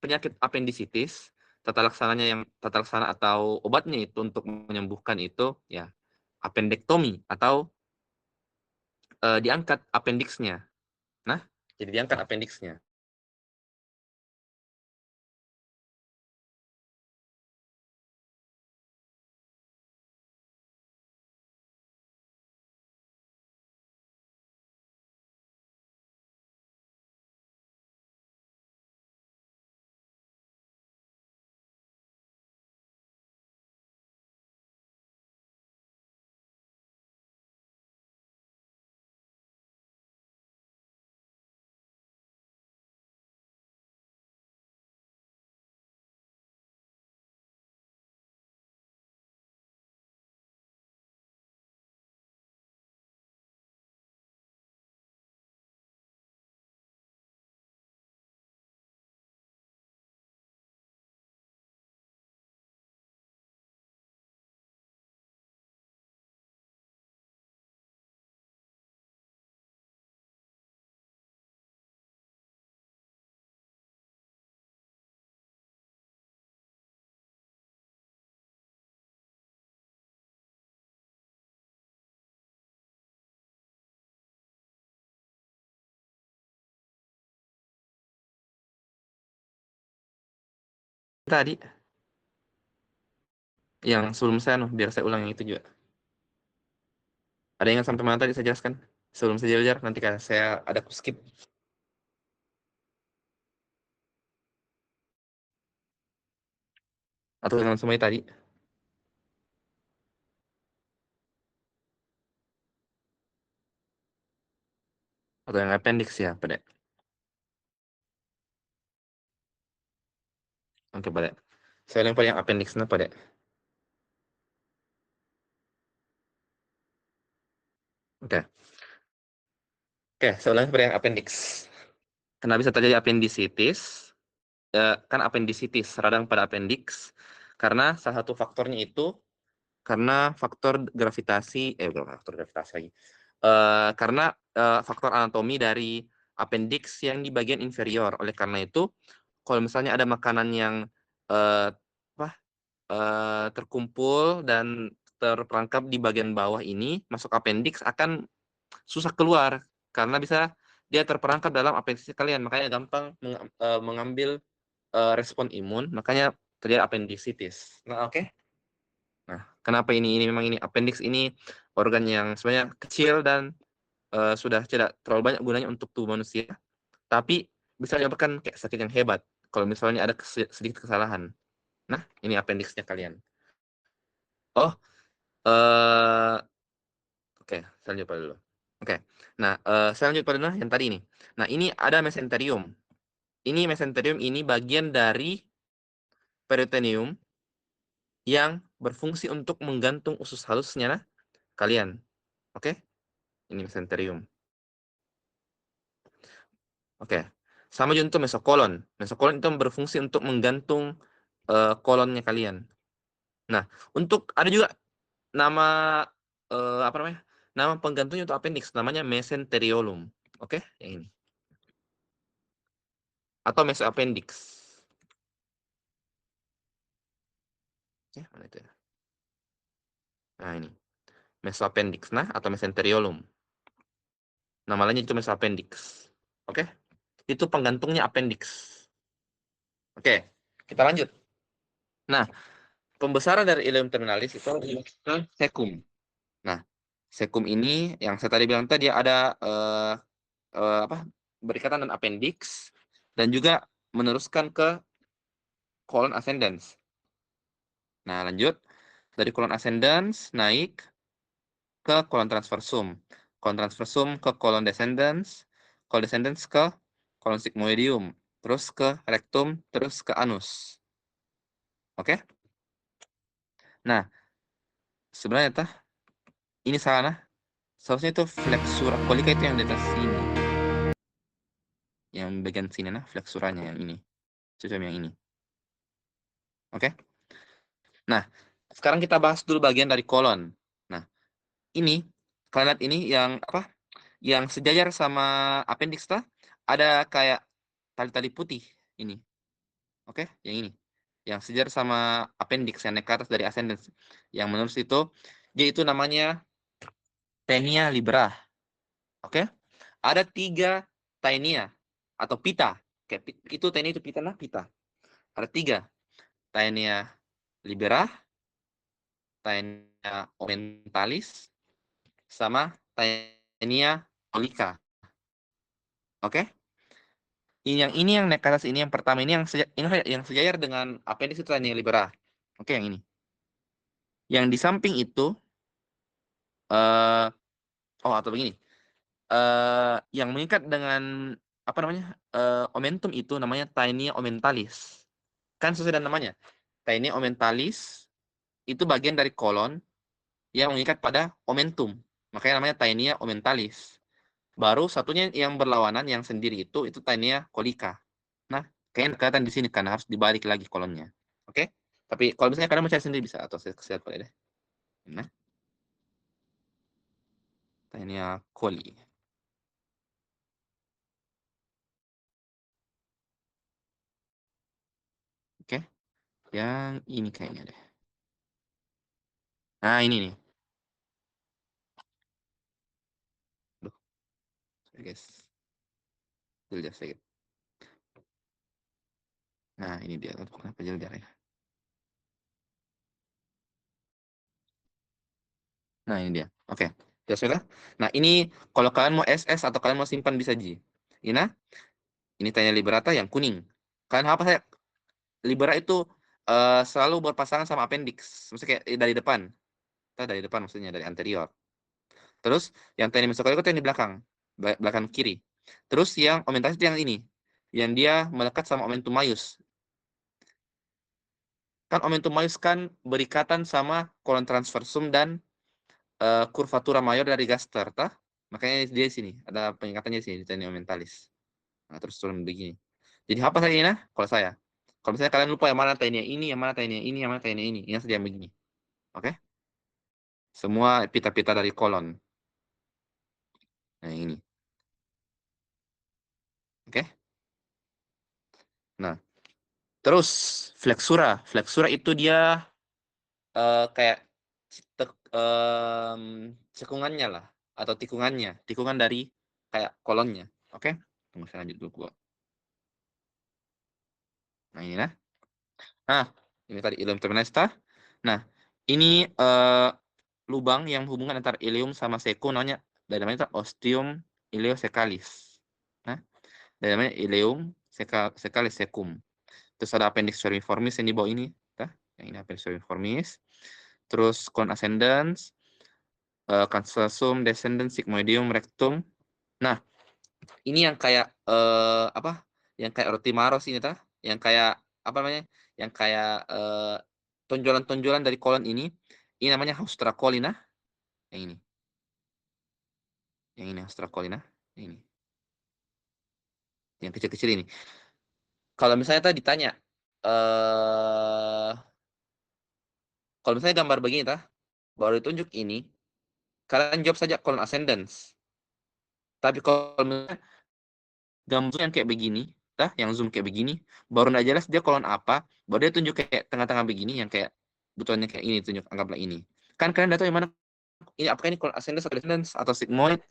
penyakit appendicitis, tata laksana atau obatnya itu untuk menyembuhkan itu ya appendektomi atau diangkat appendixnya. Nah, jadi diangkat appendixnya. tadi? Yang sebelum saya biar saya ulang yang itu juga. Ada yang sampai mana tadi saya jelaskan? Sebelum saya jelaskan nanti kan saya ada skip. Atau dengan semuanya tadi? Atau yang appendix ya, pada. Oke, pada. Saya lempar yang appendix pada. Oke. Oke, saya ulangi pada yang appendix. Kenapa bisa terjadi appendicitis? Kan appendicitis, radang pada appendix. Karena salah satu faktornya itu karena faktor gravitasi, bukan faktor gravitasi lagi. Karena faktor anatomi dari appendix yang di bagian inferior. Oleh karena itu, kalau misalnya ada makanan yang terkumpul dan terperangkap di bagian bawah ini, masuk appendix akan susah keluar karena bisa dia terperangkap dalam appendix kalian, makanya gampang mengambil respon imun, makanya terjadi appendicitis. Nah, oke. Nah, kenapa ini memang ini appendix ini organ yang sebenarnya kecil dan sudah tidak terlalu banyak gunanya untuk tubuh manusia, tapi bisa menyebabkan kayak sakit yang hebat kalau misalnya ada sedikit kesalahan. Nah, ini appendixnya kalian. Oh, oke, saya lanjut pada dulu. Oke, nah saya lanjut pada dulu yang tadi ini. Nah, ini ada mesenterium. Ini mesenterium ini bagian dari peritoneum yang berfungsi untuk menggantung usus halusnya kalian. Oke, ini mesenterium. Oke, sama juga untuk mesokolon. Mesokolon itu berfungsi untuk menggantung kolonnya kalian. Nah, untuk ada juga nama apa namanya? Nama penggantungnya untuk appendix namanya mesenteriolum. Oke, yang ini. Atau mesoappendix. Oke, mana itu ya? Nah, ini. Mesoappendix atau mesenteriolum. Nama lainnya itu mesoappendix. Oke? Itu penggantungnya appendix. Oke, kita lanjut. Nah, pembesaran dari ileum terminalis itu ke cecum. Nah, cecum ini yang saya tadi bilang tadi ada berikatan dengan appendix dan juga meneruskan ke colon ascendens. Nah, lanjut dari colon ascendens naik ke colon transversum. Colon transversum ke colon descendens ke colon sigmoidium, terus ke rectum, terus ke anus. Oke? Nah, sebenarnya ini salah seharusnya itu flexura colica itu yang di atas sini. Yang bagian sini flexuranya yang ini. Cocok yang ini. Oke? Nah, sekarang kita bahas dulu bagian dari kolon. Nah, ini kalian lihat ini yang apa? Yang sejajar sama appendix ada kayak tali-tali putih ini. Oke, yang ini. Yang sejajar sama appendix yang naik ke atas dari ascendens. Yang menurut itu dia itu namanya Taenia libera. Oke? Ada 3 Taenia atau pita. Kayak itu Taenia itu pita pita. Ada 3. Taenia libera, Taenia omenthalis, sama Taenia colica. Oke? Ini yang naik ke atas ini yang pertama ini yang sejajar dengan appendix itu Taenia libera. Oke, yang ini. Yang di samping itu atau begini. Yang mengikat dengan apa namanya? Omentum itu namanya Taenia omenthalis. Kan sesuai dengan namanya. Taenia omenthalis itu bagian dari kolon yang mengikat pada omentum. Makanya namanya Taenia omenthalis. Baru satunya yang berlawanan yang sendiri itu Taenia colica. Nah, kayaknya kelihatan di sini karena harus dibalik lagi kolonnya. Oke? Tapi kalau misalnya kalian mau cari sendiri bisa atau saya boleh deh. Nah, Taenia coli. Oke? Yang ini kayaknya deh. Nah, ini nih. Duh, sorry guys. Jelas sedikit. Nah, ini dia kenapa jadi darah ya. Nah, ini dia. Oke. Ya sudah. Nah, ini kalau kalian mau SS atau kalian mau simpan bisa Ji. Ina, ini tanya Liberata yang kuning. Kalian apa saya? Libera itu selalu berpasangan sama appendix. Maksudnya kayak dari depan. Dari depan maksudnya, dari anterior. Terus yang tanya Mesocolica itu yang di belakang. Belakang kiri. Terus yang omentalis itu yang ini. Yang dia melekat sama omentum maius. Kan omentum maius kan berikatan sama kolon transversum dan curvatura mayor dari gaster, tah? Makanya dia di sini ada pengikatannya di sini di tenia omentalis. Nah, terus turun begini. Jadi apa saya ini? Kalau saya, kalau misalnya kalian lupa yang mana tenia ini, yang mana tenia ini, yang mana tenia ini saja yang begini. Oke? Semua pita-pita dari kolon. Nah, ini. Oke? Nah, terus flexura. Flexura itu dia kayak cekungannya lah atau tikungannya, tikungan dari kayak kolonnya. Oke? Tunggu saya lanjut dulu gua. Nah, ini nah. Nah, ini tadi ileum terminesta. Nah, ini lubang yang hubungan antara ileum sama secum namanya dari namanya ostium ileocecalis. Nah, dari namanya ileum cecalis secum. Terus ada appendix vermiformis yang di bawah ini, nah, yang ini appendix vermiformis. Terus colon ascendens, cancellosum, descendens, sigmoidium, rectum. Nah, ini yang kayak apa? Yang kayak rotimaros ini tah? Yang kayak apa namanya? Yang kayak tonjolan-tonjolan dari kolon ini namanya haustracolina. Yang ini. Yang ini haustracolina. Ini. Yang kecil-kecil ini. Kalau misalnya tadi ditanya kalau misalnya gambar begini tah, baru ditunjuk ini, kalian jawab saja colon ascendens. Tapi kalau misalnya gambar yang kayak begini, tah, yang zoom kayak begini, baru nggak jelas dia kolon apa, baru dia tunjuk kayak tengah-tengah begini, yang kayak butuhannya kayak ini, tunjuk anggaplah ini. Kan kalian udah tahu yang mana ini, apakah ini colon ascendens atau descendens atau sigmoid,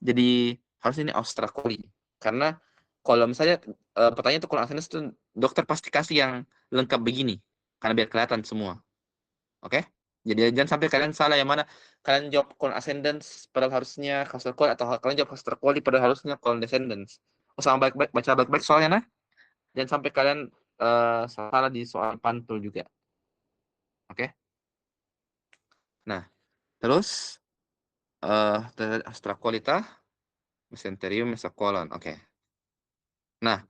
jadi harus ini austracoli. Karena kalau misalnya pertanyaan itu colon ascendens itu dokter pasti kasih yang lengkap begini, karena biar kelihatan semua. Oke? Jadi jangan sampai kalian salah yang mana kalian jawab colon ascendens padahal harusnya austracoli, atau kalian jawab austracoli padahal harusnya colon descendens. Sama baik-baik, baca baik-baik soalnya nah. Jangan sampai kalian salah di soal pantul juga. Oke? Nah, terus austracolita, mesenterium, mesocolon. Oke. Nah,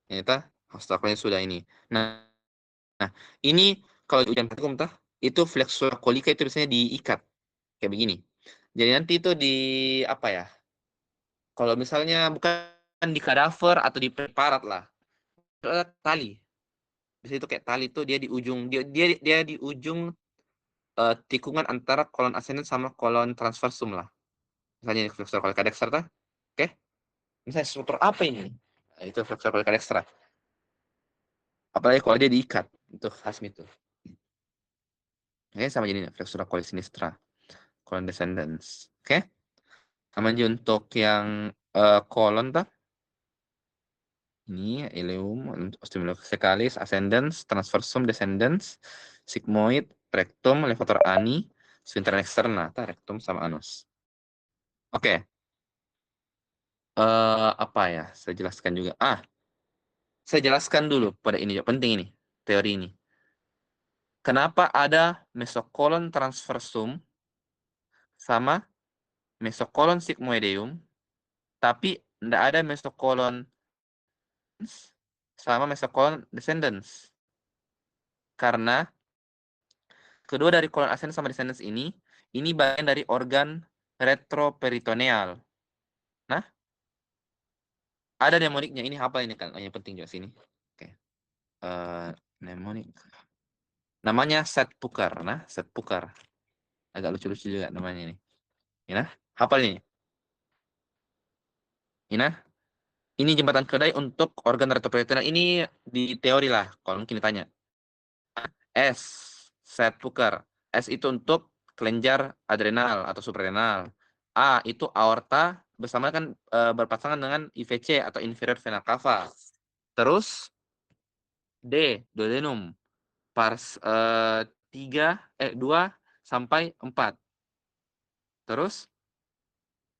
ini tah austracolnya sudah ini. Nah, ini kalau di ujian praktikum tah, itu flexura colica itu biasanya diikat kayak begini. Jadi nanti itu di apa ya? Kalau misalnya bukan di kadaver atau di preparat lah, itu ada tali. Biasanya itu kayak tali itu dia di ujung, dia di ujung tikungan antara kolon ascendens sama kolon transversum lah. Misalnya flexor colica dextra, oke? Misalnya struktur apa ini? Nah, itu flexor colica dextra. Apalagi kalau dia diikat, itu khas itu. Oke, sama jadi flexura colica sinistra, kolon descendens. Oke? Sama aja untuk yang kolon tak? Ini ileum, osteomyelitis, ascendens, transversum, descendens, sigmoid, rectum, levator ani, sphincter externa, rectum sama anus. Oke. Apa ya? Saya jelaskan juga. Saya jelaskan dulu pada ini, penting ini, teori ini. Kenapa ada mesokolon transversum sama mesokolon sigmoideum, tapi tidak ada mesokolon sama mesokolon descendens? Karena kedua dari kolon ascendens sama descendens ini bagian dari organ retroperitoneal. Nah, ada mnemoniknya. Ini apa ini kan? Yang penting juga sini. Oke. Mnemonik. Namanya set pukar. Nah, set pukar. Agak lucu-lucu juga namanya ini. Ini, hafal ini. Ini jembatan keledai untuk organ retroperitoneal. Ini di teori lah, kalau mungkin ditanya. S, set pukar. S itu untuk kelenjar adrenal atau suprarenal. A itu aorta bersama kan berpasangan dengan IVC atau inferior vena cava. Terus D. Duodenum. Pars 2 sampai 4. Terus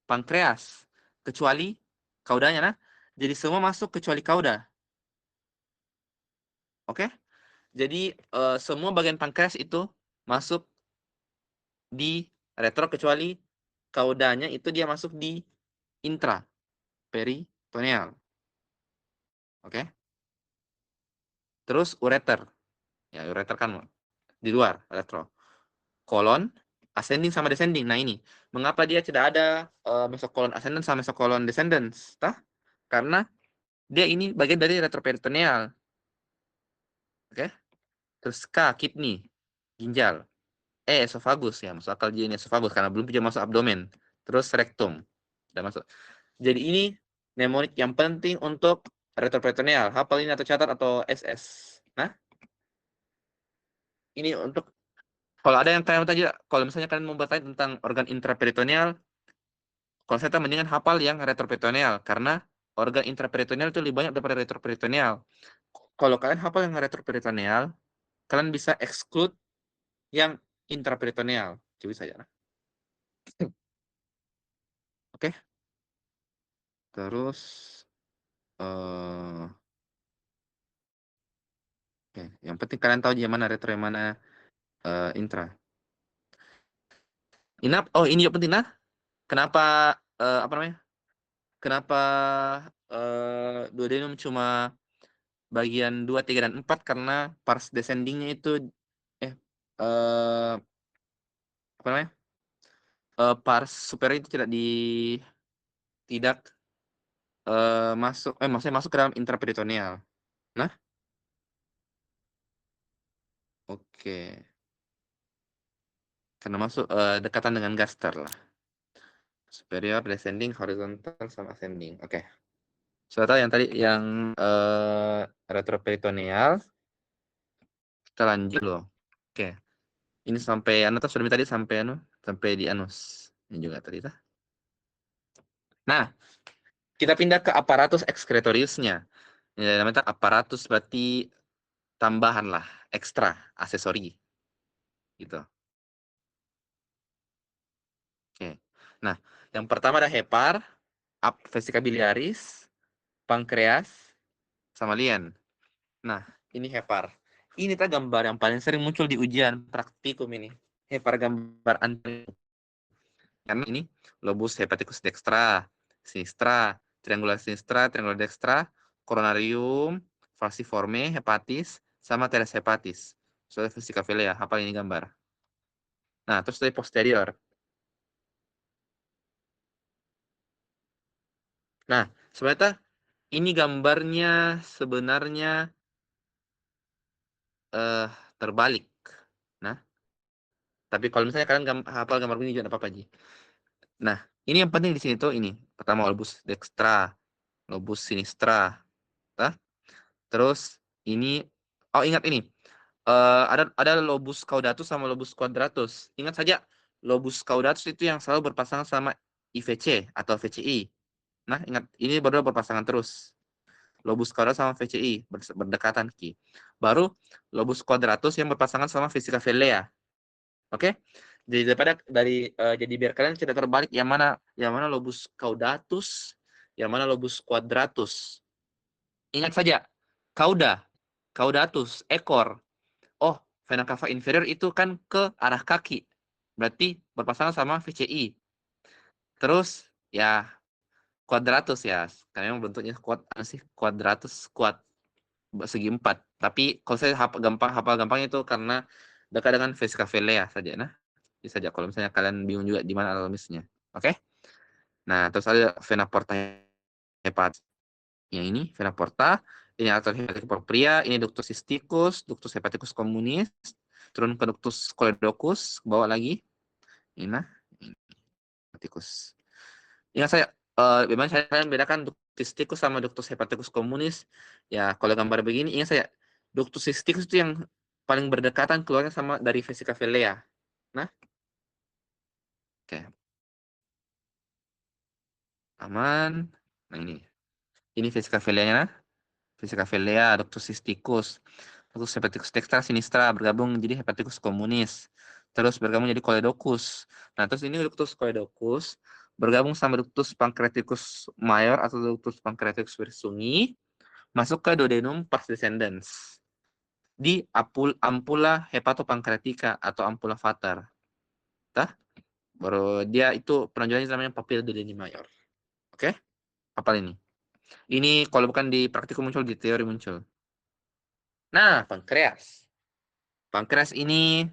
pankreas. Kecuali kaudanya, nah. Jadi semua masuk kecuali kauda. Oke? Jadi semua bagian pankreas itu masuk di retro kecuali kaudanya itu dia masuk di intra peritoneal. Oke? Terus ureter. Ya, ureter kan di luar retro. Kolon ascending sama descending. Nah, ini mengapa dia tidak ada mesokolon ascendens sama mesokolon descendens? Karena dia ini bagian dari retroperitoneal. Oke? Terus K, kidney, ginjal. Esophagus ya, masuk akal dia ini esophagus karena belum bisa masuk abdomen. Terus rectum. Sudah masuk. Jadi ini mnemonik yang penting untuk retroperitoneal. Hafal ini atau catat atau SS. Nah, ini untuk kalau ada yang kalian tanya, kalau misalnya kalian mau bertanya tentang organ intraperitoneal, kalau saya mendingan hafal yang retroperitoneal karena organ intraperitoneal itu lebih banyak daripada retroperitoneal. Kalau kalian hafal yang retroperitoneal, kalian bisa exclude yang intraperitoneal. Coba saja. Nah. Oke. Terus oke, yang penting kalian tahu yang mana retro yang mana intra. Ini juga penting nah. Kenapa apa namanya? Kenapa duodenum cuma bagian 2, 3, dan 4 karena pars descendingnya itu apa namanya? Pars superior itu tidak maksudnya masuk ke dalam intraperitoneal. Nah, oke. Karena masuk dekatan dengan gaster lah. Superior, descending, horizontal, sama ascending. Oke. Sudah tahu yang tadi yang retroperitoneal. Kita lanjut loh. Oke. Ini sampai sudah tadi sampai di anus. Ini juga tadi tah. Nah, kita pindah ke aparatus excretoriusnya. Ini namanya aparatus berarti tambahan lah, ekstra, aksesori. Gitu. Oke. Nah, yang pertama ada hepar, vesica biliaris, pankreas, sama lien. Nah, ini hepar. Ini gambar yang paling sering muncul di ujian praktikum ini. Hepar gambar anti. Karena ini lobus hepaticus dextra, sinistra, triangular dextra, coronarium, falciforme, hepatis, sama teres hepatis. Soalnya vesica vilea, apa ini gambar. Nah, terus dari posterior. Nah, sebenarnya ini gambarnya sebenarnya terbalik. Nah, tapi kalau misalnya kalian hafal gambar ini juga apa-apa, Ji. Nah, ini yang penting di sini tuh ini. Pertama lobus dextra, lobus sinistra. Nah, terus ini ingat ini. Ada lobus caudatus sama lobus quadratus. Ingat saja, lobus caudatus itu yang selalu berpasangan sama IVC atau VCI. Nah, ingat ini baru berpasangan terus. Lobus caudatus sama VCI berdekatan ki. Baru lobus quadratus yang berpasangan sama vesica vilea. Oke? Jadi jadi biar kalian tidak terbalik yang mana lobus caudatus, yang mana lobus quadratus. Ingat saja, caudatus, ekor. Oh, vena cava inferior itu kan ke arah kaki. Berarti berpasangan sama VCI. Terus ya quadratus ya. Karena memang bentuknya quadratus segi 4. Tapi kalau saya hafal gampang itu karena dekat dengan vesica vilea saja. Nah, bisa saja kalau misalnya kalian bingung juga di mana anatomisnya. Oke? Nah, terus ada vena porta hepatis. Yang ini vena porta, ini arteria hepatic propria, ini ductus cysticus, ductus hepaticus communis, turun ke ductus choledocus, ke bawah lagi. Ini nah, ini hepaticus. Ingat saya, memang saya kalian bedakan ductus cysticus sama ductus hepaticus communis. Ya, kalau gambar begini, ingat saya, ductus cysticus itu yang paling berdekatan keluarnya sama dari vesica vilea. Nah, oke. Aman. Nah, ini vesica vilea-nya. Nah. vesica-velea, ductus cysticus, ductus hepaticus dextra sinistra bergabung jadi hepaticus communis. Terus bergabung jadi choledochus. Nah, terus ini ductus choledochus bergabung sama ductus pancreaticus major atau ductus pancreaticus wirsunghi masuk ke duodenum pars descendens di ampula hepatopankreatika atau ampula vater. Baru dia itu penonjolannya namanya papilla duodeni major. Oke? Hafal ini. Ini kalau bukan di praktikum muncul, di teori muncul. Nah, pankreas. Pankreas ini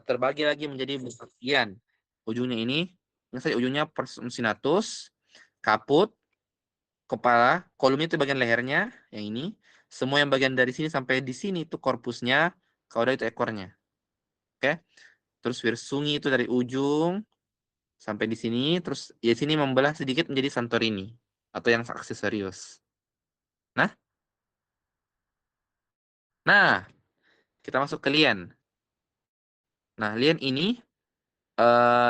terbagi lagi menjadi bagian. Ujungnya ini, ujungnya persinatus, kaput, kepala, kolumnya itu bagian lehernya, yang ini. Semua yang bagian dari sini sampai di sini itu korpusnya, cauda itu ekornya. Oke? Terus wirsunghi itu dari ujung sampai di sini, terus di sini membelah sedikit menjadi Santorini atau yang aksesorius. Nah, kita masuk ke lien. Nah, lien ini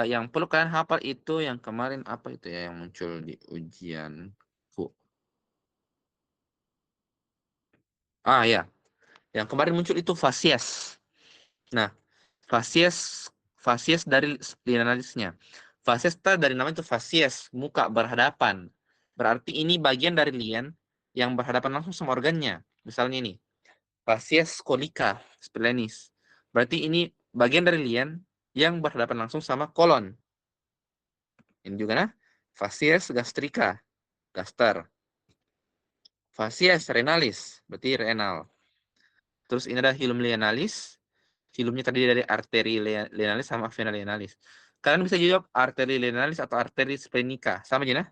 yang perlu kalian hafal itu yang kemarin apa itu ya yang muncul di ujianku. Ya, yang kemarin muncul itu fasies. Nah, fasies dari lienalisnya. Fasies dari namanya itu fasies, muka berhadapan. Berarti ini bagian dari lien yang berhadapan langsung sama organnya. Misalnya ini, fasies colica spleninis. Berarti ini bagian dari lien yang berhadapan langsung sama kolon. Ini juga nah, fasies gastrica, gaster. Fasies renalis, berarti renal. Terus ini ada hilum lienalis. Hilumnya tadi dari arteri lienalis sama vena lienalis. Kalian bisa jawab arteri lienalis atau arteri splenica. Sama aja nah?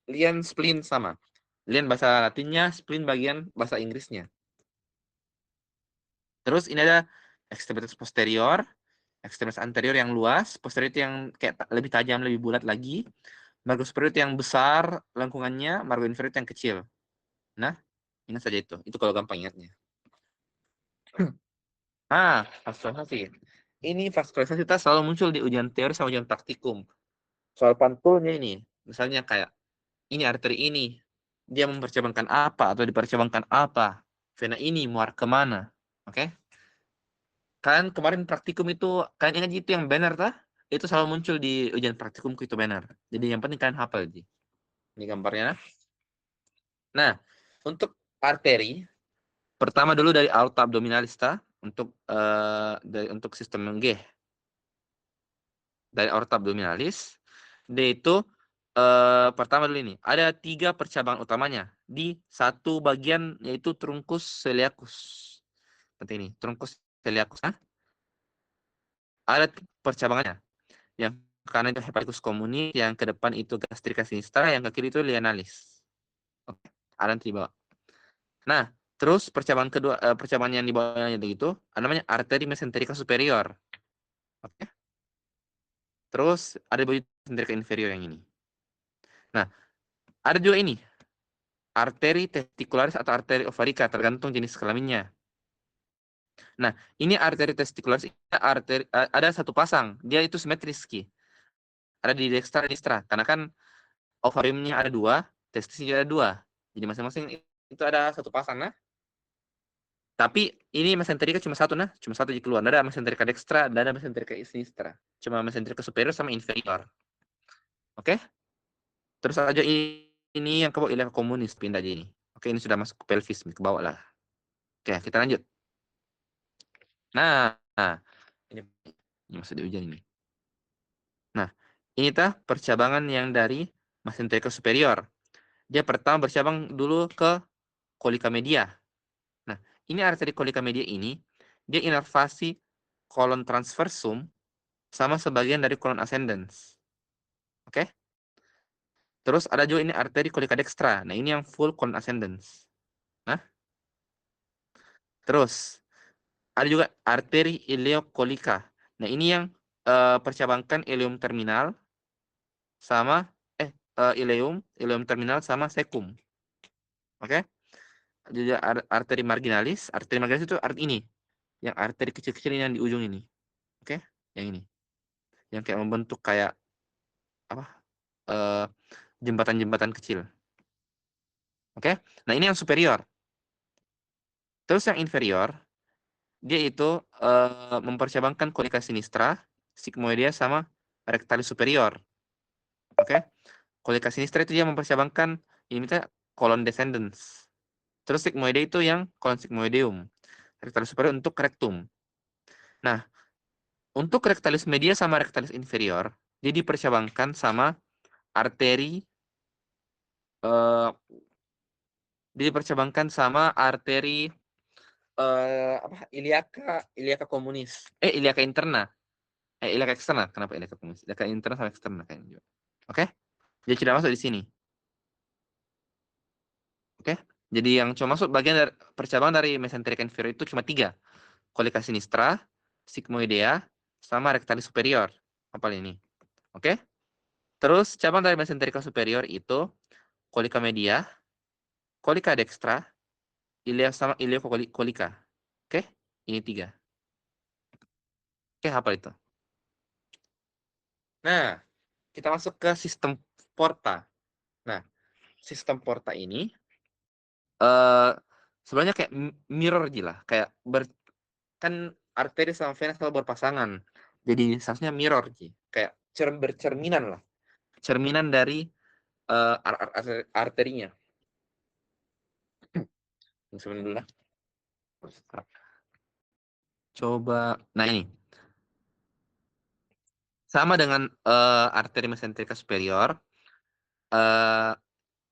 Lien spleen sama. Lien bahasa Latinnya, spleen bagian bahasa Inggrisnya. Terus ini ada extremitas posterior, extremitas anterior yang luas, posterior itu yang kayak lebih tajam, lebih bulat lagi. Margo superior itu yang besar lengkungannya, margo inferior itu yang kecil. Nah, ingat saja itu. Itu kalau gampang ingatnya. Vaskulisasi. Ini vaskulisasi kita selalu muncul di ujian teori sama ujian praktikum. Soal pantulnya ini, misalnya kayak ini arteri ini, dia mempercabangkan apa atau dipercabangkan apa. Vena ini muar kemana. Oke? Kalian kemarin praktikum itu, kalian ingat itu yang banner tah? Itu selalu muncul di ujian praktikumku itu banner. Jadi yang penting kalian hafal. Ini gambarnya. Nah, untuk arteri, pertama dulu dari aorta abdominalis untuk sistem G. Dari aorta abdominalis, dia itu pertama dulu ini ada 3 percabangan utamanya di satu bagian yaitu truncus celiacus. Seperti ini, truncus celiacus. Ada percabangannya. Yang kanan itu hepaticus communis, yang ke depan itu gastrica sinistra, yang ke kiri itu lienalis. Oke, ada di bawah. Nah, terus percabangan kedua, percabangan yang di bawahnya itu namanya arteri mesenterica superior. Oke. Terus ada bawah mesenterica inferior yang ini. Nah, ada juga ini arteri testicularis atau arteri ovarica tergantung jenis kelaminnya. Nah, ini arteri testicularis ada satu pasang, dia itu simetris Ki. Ada di dextra dan sinistra karena kan ovariumnya ada 2, testisnya ada 2. Jadi masing-masing itu ada satu pasang nah. Tapi ini mesenterika cuma satu nah, cuma satu di keluar. Ada mesenterika dextra dan ada mesenterika sinistra. Cuma mesenterika superior sama inferior. Oke? Terus aja ini yang ke bawah ileum komunis pindah aja ini. Oke, ini sudah masuk ke pelvis ke bawah lah. Oke, kita lanjut. Nah, ini masih diujian ini. Nah, ini percabangan yang dari mesenterika superior. Dia pertama bercabang dulu ke colica media. Nah, ini arteri colica media ini, dia inervasi kolon transversum sama sebagian dari kolon ascendens. Oke? Terus ada juga ini arteri colica dextra. Nah, ini yang full kolon ascendens. Nah, terus ada juga arteri ileocolica. Nah, ini yang percabangkan ileum terminal sama ileum terminal sama secum. Oke? Juga arteri marginalis. Arteri marginalis itu ini. Yang arteri kecil-kecil yang di ujung ini. Oke? Yang ini. Yang kayak membentuk kayak apa? Jembatan-jembatan kecil. Oke? Nah, ini yang superior. Terus yang inferior, dia itu mempercabangkan kolika sinistra, sigmoidea sama rectalis superior. Oke? Kolika sinistra itu dia mempercabangkan ini kita colon descendens. Terus sigmoidea itu yang colon sigmoideum. Rectalis superior untuk rectum. Nah, untuk rectalis media sama rectalis inferior, dia dipercabangkan sama arteri eh dia dipercabangkan sama arteri apa iliaka komunis. Iliaka interna. Iliaka eksterna. Kenapa iliaka komunis? Iliaka interna sama eksterna kayaknya juga. Oke? Jadi tidak masuk di sini. Oke? Jadi yang cuma masuk bagian dari percabangan dari mesenteric inferior itu cuma 3. Kolika sinistra, sigmoidea, sama rectalis superior. Apa ini? Oke? Terus cabang dari mesenterica superior itu kolika media, kolika dextra, ilea sama ileokolika. Oke? Ini 3. Oke, apa itu? Nah, kita masuk ke sistem porta. Nah, sistem porta ini sebenarnya kayak mirror aja lah, kayak kan arteri sama vena selalu berpasangan. Jadi seharusnya mirror Ji. Kayak bercerminan lah. Cerminan dari arterinya. Sebentar dulu lah. Coba, nah ini. Sama dengan arteri mesenterica superior,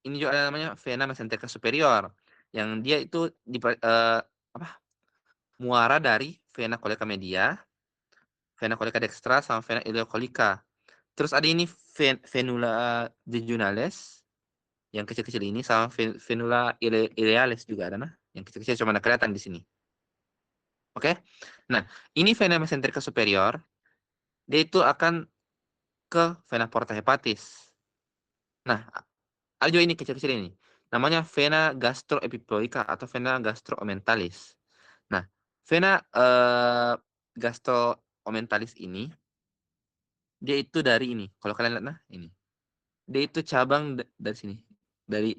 ini juga ada namanya vena mesenterica superior, yang dia itu muara dari vena colica media, vena colica dextra, sama vena ileocolica. Terus ada ini venula jejunales, yang kecil-kecil ini, sama venula ileales juga ada, nah, yang kecil-kecil cuma ada kelihatan di sini. Oke? Nah, ini vena mesenterica superior, dia itu akan ke vena porta hepatis. Nah, ada juga ini kecil-kecil ini. Namanya vena gastroepiploica atau vena gastroomentalis. Nah, vena gastroomentalis ini, dia itu dari ini. Kalau kalian lihat, nah, ini. Dia itu cabang dari sini.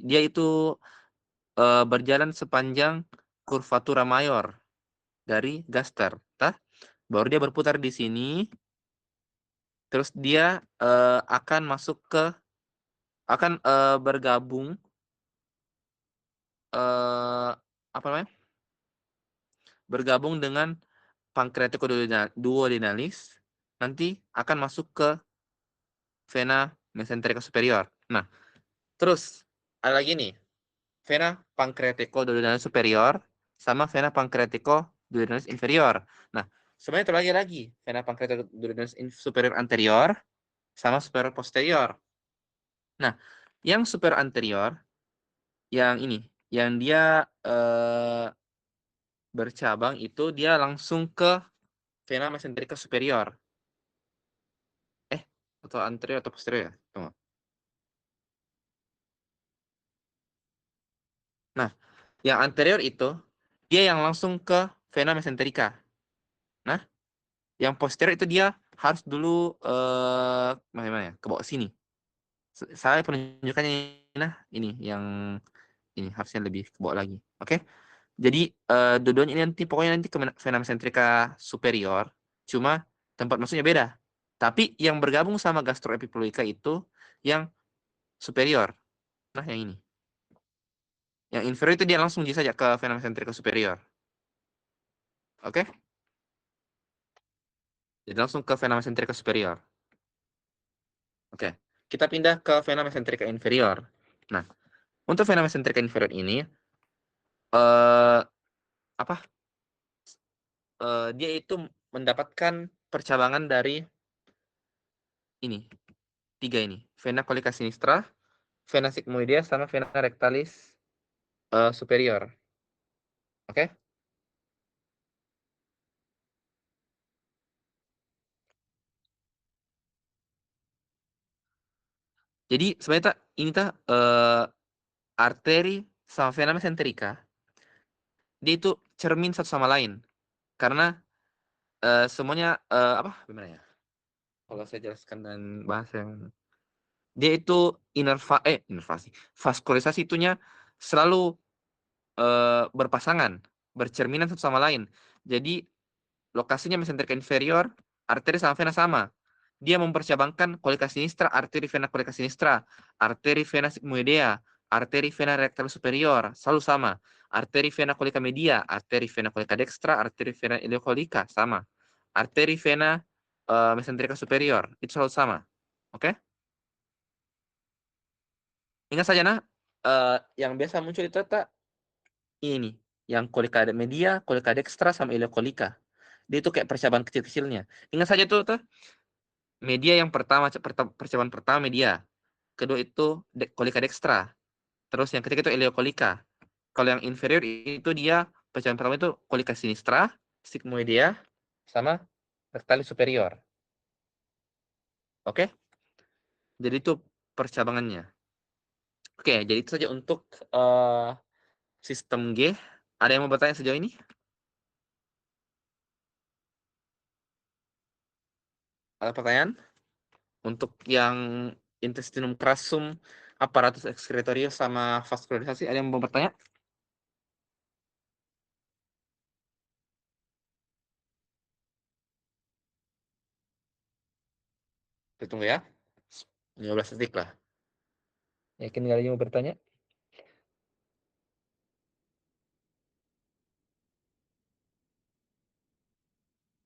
Dia itu berjalan sepanjang curvatura mayor dari gaster. Baru dia berputar di sini. Terus dia akan bergabung apa namanya? Bergabung dengan pancreaticoduodenalis, nanti akan masuk ke vena mesenterica superior. Nah, terus ada lagi nih, vena pancreaticoduodenalis superior sama vena pancreaticoduodenalis inferior. Nah, sebenarnya terbagi lagi, vena pancreaticoduodenalis superior anterior sama superior posterior. Nah, yang superior anterior, yang ini, yang dia bercabang itu dia langsung ke vena mesenterica superior. Atau anterior atau posterior ya? Tunggu. Nah, yang anterior itu dia yang langsung ke vena mesenterica. Nah, yang posterior itu dia harus dulu mana ya? Ke bawah sini. Saya penunjukannya ini yang ini harusnya lebih ke bawah lagi. Oke? Jadi dua-duanya ini pokoknya nanti ke vena mesenterica superior, cuma tempat masuknya beda. Tapi yang bergabung sama gastroepiploica itu yang superior. Nah, yang ini. Yang inferior itu dia langsung saja ke vena mesenterica superior. Oke? Jadi langsung ke vena mesenterica superior. Oke. Kita pindah ke vena mesenterica inferior. Nah, untuk vena mesenterica inferior ini dia itu mendapatkan percabangan dari ini. 3 ini. Vena colica sinistra, vena sigmoidea, sama vena rectalis superior. Oke? Jadi sebenarnya ini arteri sama vena mesenterica dia itu cermin satu sama lain. Karena semuanya gimana ya? Kalau saya jelaskan dengan bahasa yang dia itu inervasi, vaskularisasi itunya selalu berpasangan, bercerminan satu sama lain. Jadi lokasinya mesenterika inferior, arteri sama vena sama. Dia mempercabangkan kolika sinistra, arteri vena kolika sinistra, arteri vena sigmoidea, arteri vena rectal superior, selalu sama. Arteri vena kolika media, arteri vena kolika dextra, arteri vena ileokolika, sama. Arteri vena mesenterika superior, itu selalu sama. Oke? Ingat saja nah, yang biasa muncul itu ini, yang kolika media, kolika dextra, sama ileokolika. Dia itu kayak percabaan kecil-kecilnya. Ingat saja tuh, media yang pertama, percobaan pertama media. Kedua itu kolika dextra. Terus yang ketiga itu ileokolika. Kalau yang inferior itu dia percobaan pertama itu kolika sinistra, sigmoidea, sama rectalis superior. Oke? Jadi itu percabangannya. Oke, jadi itu saja untuk sistem G. Ada yang mau bertanya sejauh ini? Ada pertanyaan? Untuk yang intestinum crassum, apparatus excretorius, sama vaskularisasi, ada yang mau bertanya? Kita tunggu ya. 15 detik lah. Yakin nggak ada yang mau bertanya?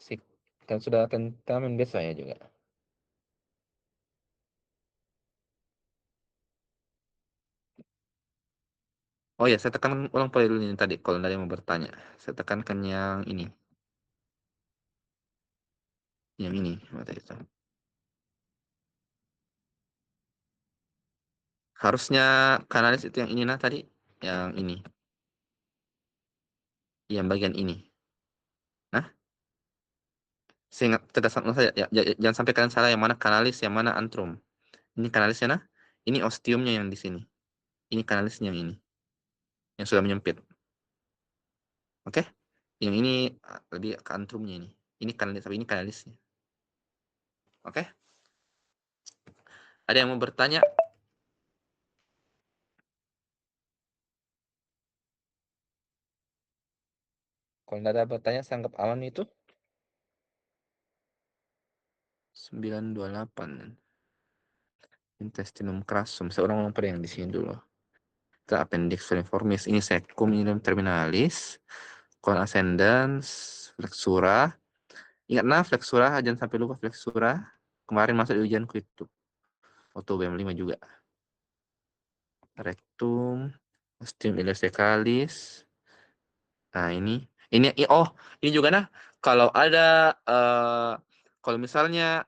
Sip. Kan sudah tentamen biasa ya juga. Oh ya, saya tekan ulang poin dulu ini tadi. Kalau ada yang mau bertanya, saya tekankan yang ini. Yang ini, mata itu. Harusnya kanalis itu yang ini nah tadi, yang ini, yang bagian ini. Nah, saya tidak saya jangan sampai kalian salah yang mana kanalis, yang mana antrum. Ini kanalisnya nah, ini ostiumnya yang di sini. Ini kanalisnya yang ini, yang sudah menyempit. Oke? Yang ini lebih ke antrumnya ini. Ini kanalis, tapi ini kanalisnya. Oke? Ada yang mau bertanya? Kalau nggak ada bertanya, saya anggap aman itu. 928. Intestinum crassum. Saya ulang-ulang pada yang di sini dulu. Kita appendix foliformis. Ini secum, ini terminalis. Colon ascendens, flexura. Ingat nah, flexura, jangan sampai lupa flexura. Kemarin masuk di ujianku itu. Auto BM5 juga. Rectum, ostium ileocecalis. Nah, ini juga nah, kalau ada kalau misalnya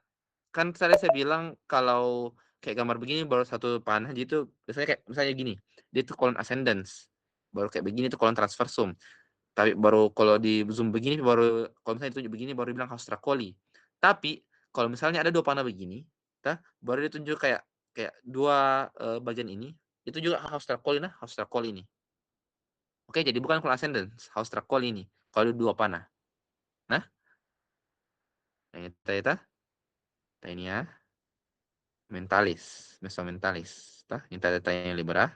kan tadi saya bilang kalau kayak gambar begini baru satu panah, jadi itu biasanya kayak misalnya gini, dia itu colon ascendens, baru kayak begini itu colon transversum, tapi baru kalau di zoom begini baru, kalau misalnya ditunjuk begini baru dibilang haustra coli. Tapi kalau misalnya ada dua panah begini, baru ditunjuk kayak kayak dua bagian ini, itu juga haustra coli nah, haustra coli ini. Oke, jadi bukan colon ascendens, haustra coli ini kalau dua panah. Nah, yang kita ini ya, mentalis, mesomentalis, ini tanya libera,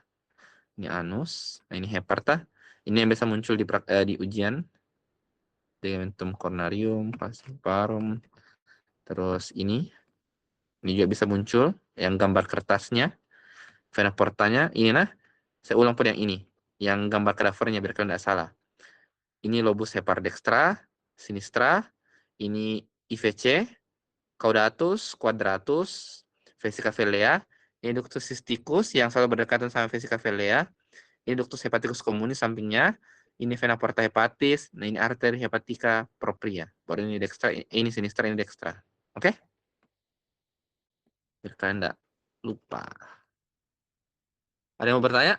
ini anus, nah ini heparta, ini yang biasa muncul di ujian, ligamentum cornarium, falciparum, terus ini juga bisa muncul, yang gambar kertasnya, vena portanya, ini nah, saya ulang pun yang ini, yang gambar kadavernya biar kalian tidak salah. Ini lobus hepardextra, sinistra, ini IVC, caudatus, quadratus, vesica velea, ini ductus cysticus yang selalu berdekatan sama vesica velea, ini ductus hepaticus communis sampingnya, ini vena porta hepatis, nah ini arteri hepatica propria. Baru ini dextra, ini sinistra, ini dextra. Oke? Biar kalian enggak lupa. Ada yang mau bertanya?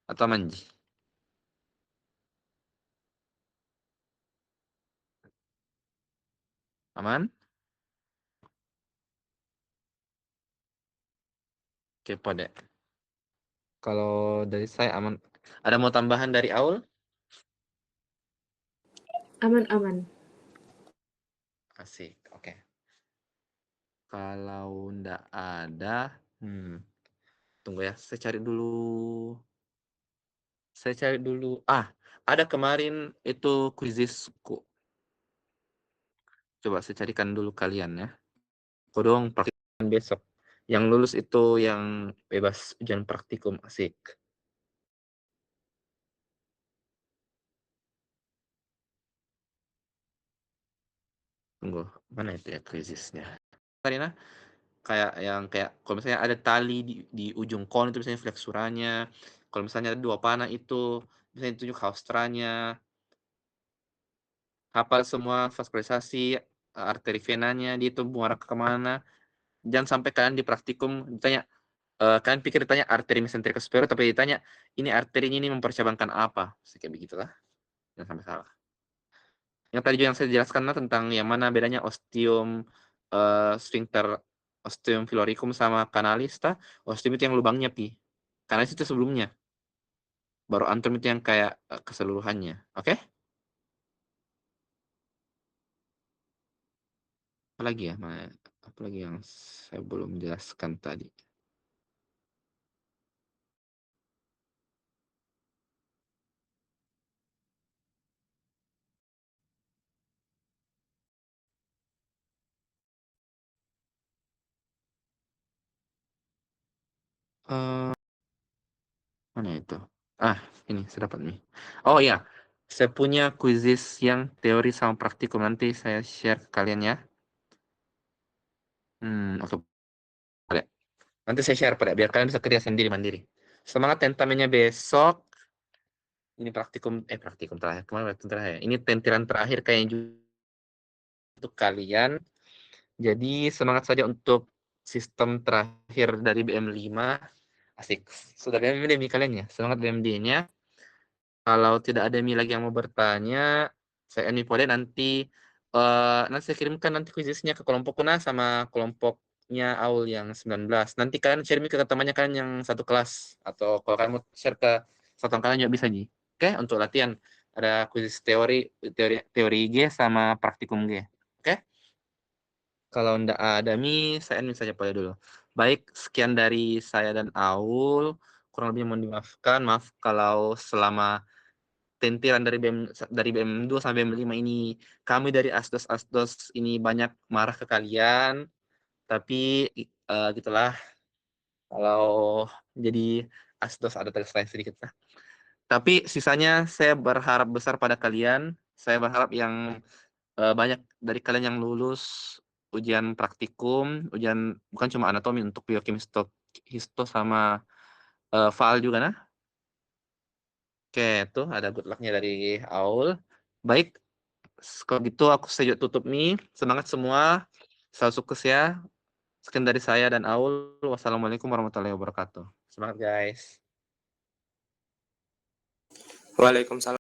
Atau manji? Aman? Kepo deh. Kalau dari saya aman. Ada mau tambahan dari Aul? Aman-aman. Asik, oke. Kalau ndak ada, tunggu ya, saya cari dulu Saya cari dulu. Ada kemarin itu kuisisku. Coba saya carikan dulu kalian ya. Kodong praktikum besok. Yang lulus itu yang bebas ujian praktikum, asik. Tunggu, mana itu ya kuisisnya? Karina, kayak kalau misalnya ada tali di ujung kon itu misalnya fleksuranya. Kalau misalnya ada 2 panah itu misalnya tunjuk haustranya. Hafal semua vaskularisasi, arteri venanya, dia itu mengarah ke mana. Jangan sampai kalian di praktikum ditanya, kalian pikir ditanya arteri mesenterika superior, tapi ditanya ini arterinya ini mempercabangkan apa. Kayak begitulah. Jangan sampai salah. Yang tadi juga yang saya jelaskan tentang yang mana bedanya sphincter ostium filoricum sama canalista. Ostium itu yang lubangnya pi. Kanalis itu sebelumnya. Baru antrum itu yang kayak keseluruhannya. Oke? Apalagi ya? Apalagi yang saya belum jelaskan tadi? Eh, Mana itu? Ini saya dapat nih. Oh ya, saya punya quizzes yang teori sama praktikum. Nanti saya share ke kalian ya. Oke. Boleh. Nanti saya share pada biar kalian bisa kerja sendiri mandiri. Semangat tentamennya besok. Ini praktikum terakhir. Kemarin praktikum terakhir. Ini tentiran terakhir kayaknya juga untuk kalian. Jadi semangat saja untuk sistem terakhir dari BM5. Asik. Sudah BMD kalian ya. Semangat BMD-nya. Kalau tidak ada lagi yang mau bertanya, saya Pode nanti saya kirimkan nanti quiznya ke kelompok Kuna sama kelompoknya Aul yang 19. Nanti kalian share ke temannya kalian yang satu kelas, atau kalau kalian mau share ke satu kalian juga bisa Ji. Oke, untuk latihan ada quiz teori G sama praktikum G. Oke? Kalau ndak ada saya saja pada dulu. Baik, sekian dari saya dan Aul. Kurang lebih mohon dimaafkan. Maaf kalau selama tentiran dari BM2 sampai BM5 ini kami dari asdos ini banyak marah ke kalian, tapi gitulah, kalau jadi asdos ada terselain sedikit lah. Tapi sisanya saya berharap besar pada kalian. Saya berharap yang banyak dari kalian yang lulus ujian praktikum, ujian bukan cuma anatomi, untuk biokimia, histo sama fal juga nah. Oke, tuh ada good luck-nya dari Aul. Baik, kalau gitu aku saja tutup nih. Semangat semua. Selalu sukses ya. Sekian dari saya dan Aul. Wassalamualaikum warahmatullahi wabarakatuh. Semangat guys. Waalaikumsalam.